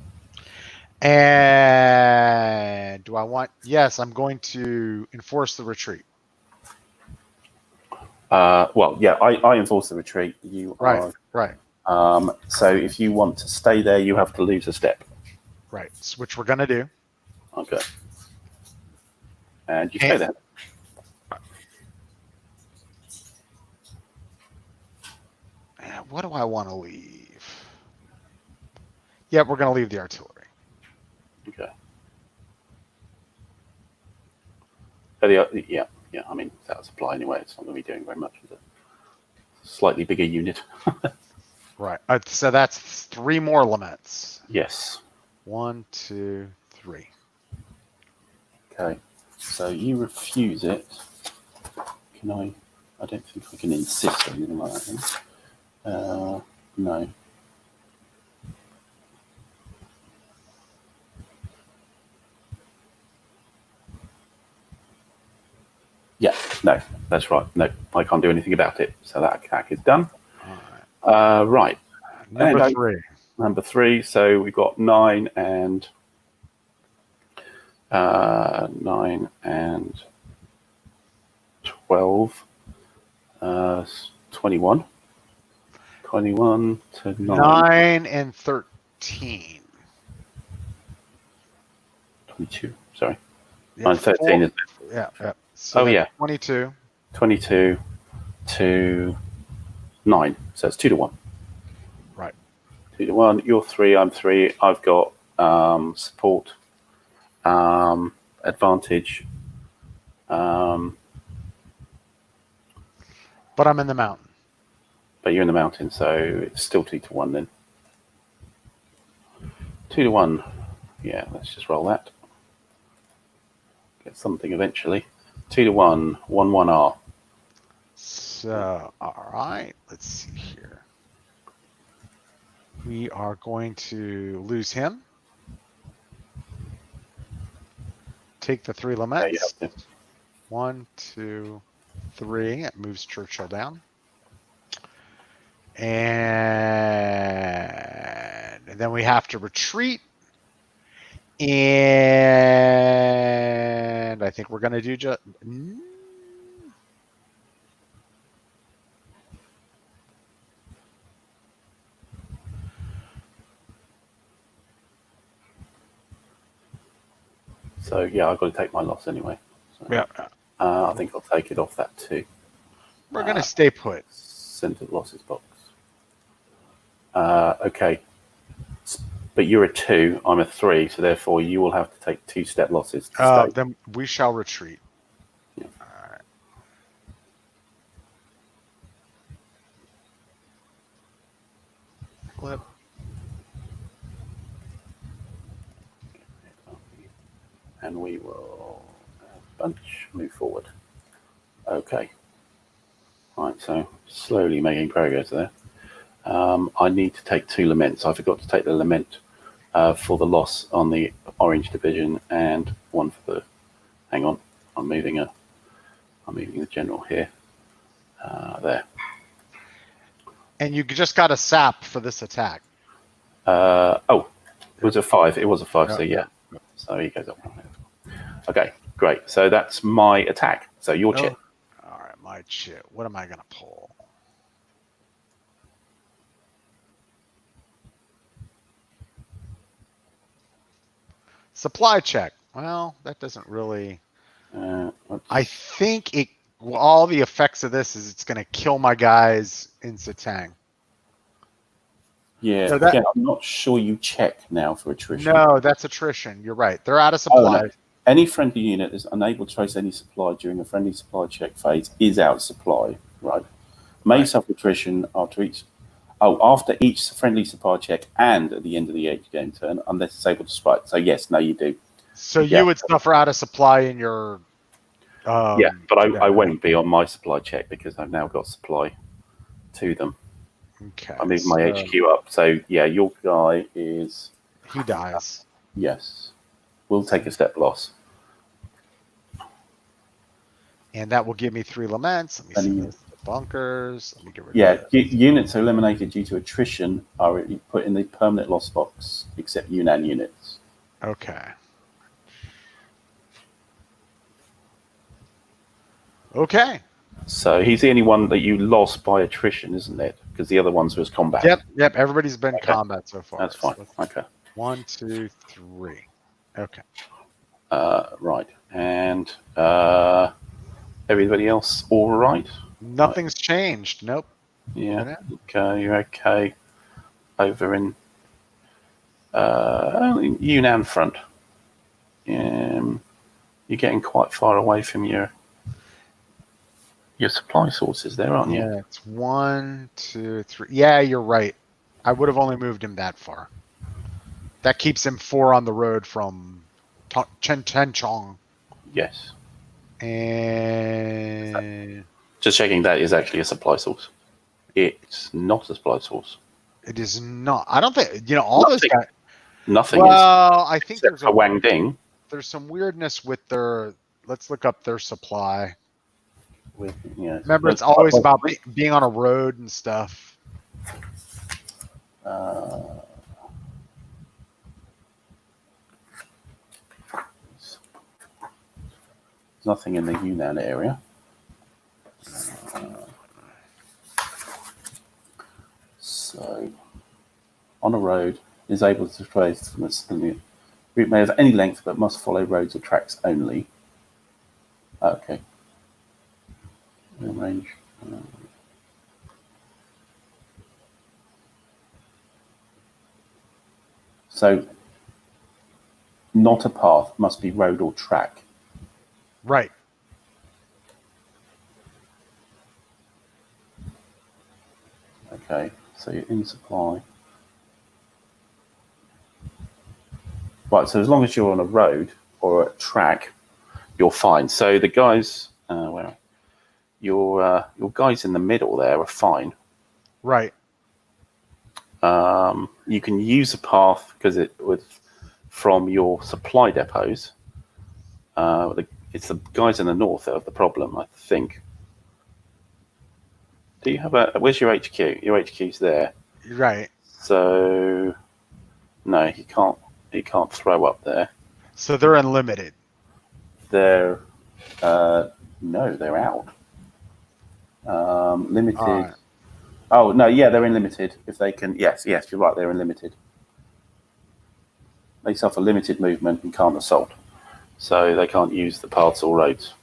And do I want? Yes, I'm going to enforce the retreat. Well, yeah, I enforce the retreat. You right, right. So if you want to stay there, you have to lose a step. Right, which we're going to do. Okay. And you stay there. What do I want to leave? Yeah, we're going to leave the artillery. Okay. Yeah. I mean, that's supply anyway. It's not going to be doing very much. It's a slightly bigger unit. Right. So that's 3 more laments. Yes. 1, 2, 3. Okay. So you refuse it. Can I? I don't think I can insist or anything like that. No. Yeah, no, that's right. No, I can't do anything about it. So that attack is done. Right. Number 3. Number 3. So we've got 9 and 12. 21. 21 to 9 and 13. 22. Sorry. Yeah, 13 is it? Yeah. So yeah. 22. 22 to 9. So it's 2 to 1. Right. 2 to 1. You're 3. I'm 3. I've got support, advantage. But I'm in the mountain. But you're in the mountain, so it's still 2 to 1 then. 2 to 1. Yeah, let's just roll that. Get something eventually. 2 to 1. 1-1R. So, all right. Let's see here. We are going to lose him. Take the 3 laments. Yeah, 1, 2, 3. It moves Churchill down. And then we have to retreat. And I think we're going to do just... So yeah, I've got to take my loss anyway. So, Yeah. I think I'll take it off that too. We're going to stay put. Center losses box. Okay. But you're a 2, I'm a 3, so therefore you will have to take 2-step losses to stay. Then we shall retreat. Yeah. All right. Flip. And we will bunch, move forward. Okay. Right, so slowly making progress there. I need to take 2 laments. I forgot to take the lament for the loss on the orange division and one for the. Hang on, I'm moving the general here. There. And you just got a sap for this attack. Oh, it was a 5. It was a 5. Yeah. So yeah. So he goes up. Okay, great. So that's my attack. So your chip. All right, my chip. What am I gonna pull? Supply check. Well, that doesn't really. I think it. Well, all the effects of this is it's going to kill my guys in Satang. Yeah. So again, I'm not sure you check now for attrition. No, that's attrition. You're right. They're out of supply. Oh, no. Any friendly unit is unable to trace any supply during a friendly supply check phase is out of supply. Right. May suffer attrition after each friendly supply check and at the end of the game turn, unless it's able to supply. So yes, no, you do. So you would suffer out of supply in your. Yeah, but I won't be on my supply check because I've now got supply to them. Okay. I moved my HQ up. So yeah, your guy is. He dies. Yes, we'll take a step loss. And that will give me 3 laments. Let me see this. Bunkers. Let me get rid of this. Units eliminated due to attrition are put in the permanent loss box, except UNAN units. Okay. Okay. So he's the only one that you lost by attrition, isn't it? Because the other ones was combat. Yep. Everybody's been combat so far. That's fine. Okay. 1, 2, 3. Okay. Right. And everybody else all right? Nothing's changed. Nope. Yeah. Okay. You're okay. Over in Yunnan front. You're getting quite far away from your supply sources there, aren't you? Yeah, it's 1, 2, 3. Yeah, you're right. I would have only moved him that far. That keeps him 4 on the road from Chong. Yes. And just checking, that is actually a supply source. It's not a supply source. It is not. I don't think all those guys. Nothing. Well, I think there's a Wang Ding. There's some weirdness with their. Let's look up their supply. Remember, it's always about being on a road and stuff. Nothing in the Yunnan area. So, on a road, is able to trace from the route may have any length but must follow roads or tracks only. Okay. Range. So, not a path, must be road or track. Right. Okay, so you're in supply. Right, so as long as you're on a road or a track, you're fine. So the guys, your guys in the middle there are fine. Right. You can use a path because it was from your supply depots. It's the guys in the north that have the problem, I think. Do you have where's your HQ? Your HQ's there. Right. So no, he can't throw up there. So they're unlimited. They're no, they're out. Limited. Oh no, yeah, they're in limited. If they can, yes, you're right. They're in limited. They suffer limited movement and can't assault. so they can't use the paths or roads.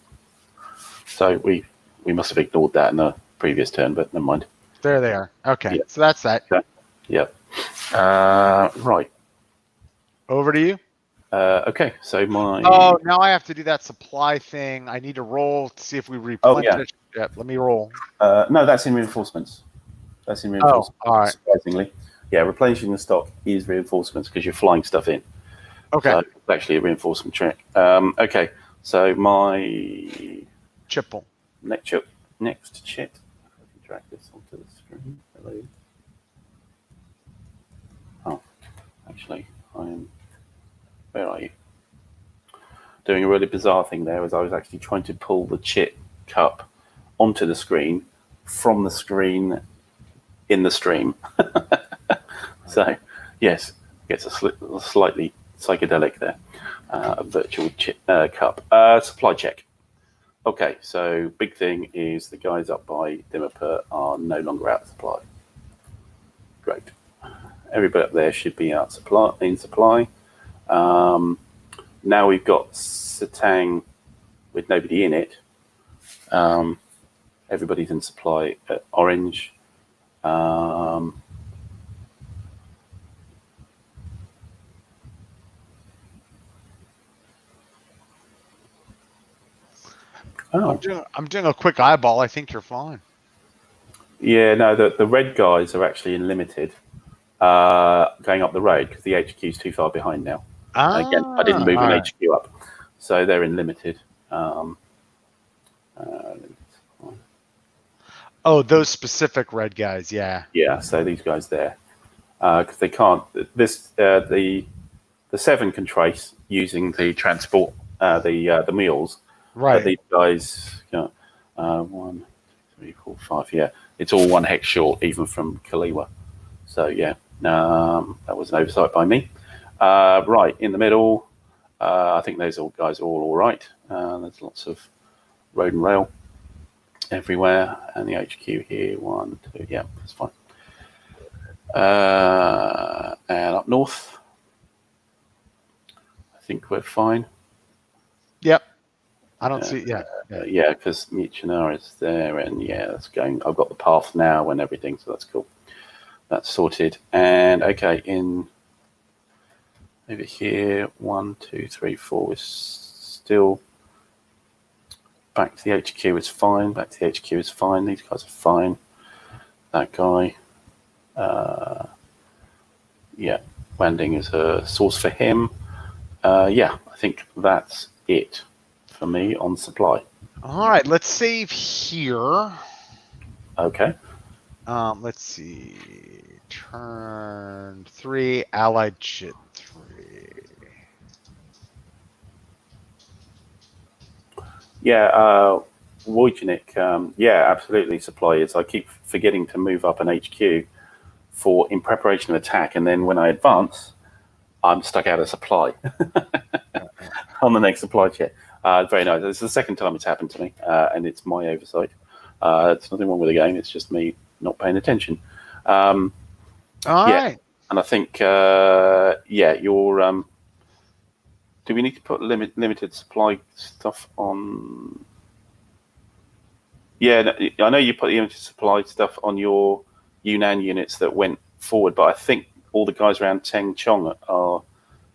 So we must have ignored that in the previous turn, but never mind. There they are. Okay, Yeah. so that's that. Okay. Yep. Right. Over to you. Okay, so my... Oh, now I have to do that supply thing. I need to roll to see if we replenish. Oh, yeah. Yep, let me roll. No, that's in reinforcements. That's in reinforcements, all right. surprisingly. Yeah, replenishing the stock is reinforcements because you're flying stuff in. Okay. So it's actually a reinforcement trick. Okay, so my... Chipple. Next chit. I can drag this onto the screen. Hello. Oh, actually, I'm... Where are you? Doing a really bizarre thing there as I was actually trying to pull the chit cup onto the screen from the screen in the stream. So, yes, gets a slightly psychedelic there. A virtual chit cup. Supply check. Okay, so big thing is the guys up by Dimapur are no longer out of supply. Great. Everybody up there should be in supply. Now we've got Satang with nobody in it. Everybody's in supply at orange. I'm doing a quick eyeball. I think you're fine. Yeah, no, the red guys are actually in limited going up the road because the HQ is too far behind now. Again, I didn't move an HQ up, so they're in limited. Oh, those specific red guys, yeah. Yeah, so these guys there, because they can't. The 7 can trace using the transport, the mules. Right. But these guys, 1, 2, 3, 4, 5. Yeah, it's all 1 hex short, even from Kaliwa. So yeah, that was an oversight by me. Right in the middle, I think those guys are all right. There's lots of road and rail everywhere, and the HQ here, 1, 2. Yeah, that's fine. And up north, I think we're fine. Yep. I don't see. Yeah. Yeah, because Michinaar is there, and yeah, that's going. I've got the path now and everything, so that's cool. That's sorted. And okay, in over here, 1, 2, 3, 4 is still back to the HQ is fine. Back to the HQ is fine. These guys are fine. That guy, yeah, landing is a source for him. Yeah, I think that's it for me on supply. All right, let's save here. Okay. Let's see. Turn 3, allied chit 3. Yeah, Wojciech, yeah, absolutely. Supply is. I keep forgetting to move up an HQ in preparation of attack, and then when I advance, I'm stuck out of supply on the next supply check. Very nice. It's the second time it's happened to me, and it's my oversight. It's nothing wrong with the game. It's just me not paying attention. All right. And I think, yeah, you're... do we need to put limited supply stuff on? Yeah, I know you put limited supply stuff on your Yunnan units that went forward, but I think all the guys around Teng Chong are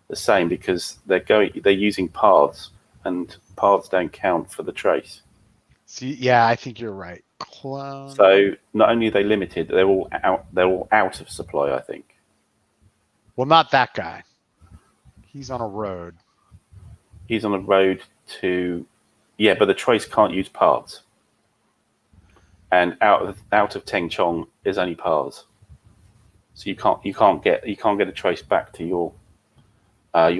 the same because they're using paths, and paths don't count for the trace. See, yeah, I think you're right. Clone. So not only are they limited, they're all out of supply, I think. Well, not that guy. He's on a road. He's on a road to, yeah, but the trace can't use paths. And out of Teng Chong is only paths. So you can't get a trace back to your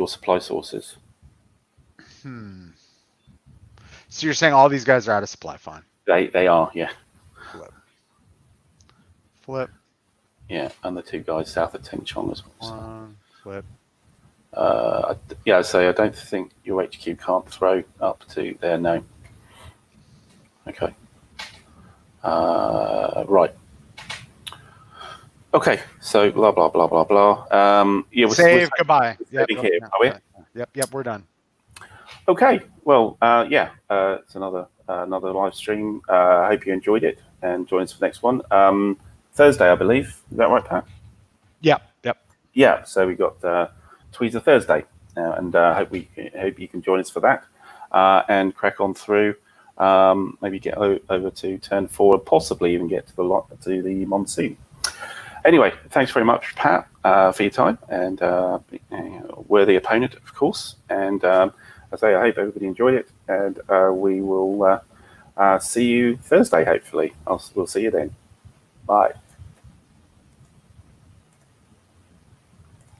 supply sources. So you're saying all these guys are out of supply? Fine. They are, yeah. Flip. Yeah, and the 2 guys south of Teng Chong as well. One, flip. Yeah, so I don't think your HQ can't throw up to there. No. Okay. Right. Okay. So blah blah blah blah blah. Yeah. Save. Goodbye. Yep. Here, are we? Yep. We're done. Okay, well, it's another live stream. I hope you enjoyed it and join us for the next one. Thursday, I believe. Is that right, Pat? Yep. Yeah, so we got Tweezer Thursday, and hope you can join us for that and crack on through. Maybe get over to turn 4, possibly even get to the monsoon. Anyway, thanks very much, Pat, for your time, and worthy opponent, of course. And I say, I hope everybody enjoyed it, and we will see you Thursday, hopefully. We'll see you then. Bye.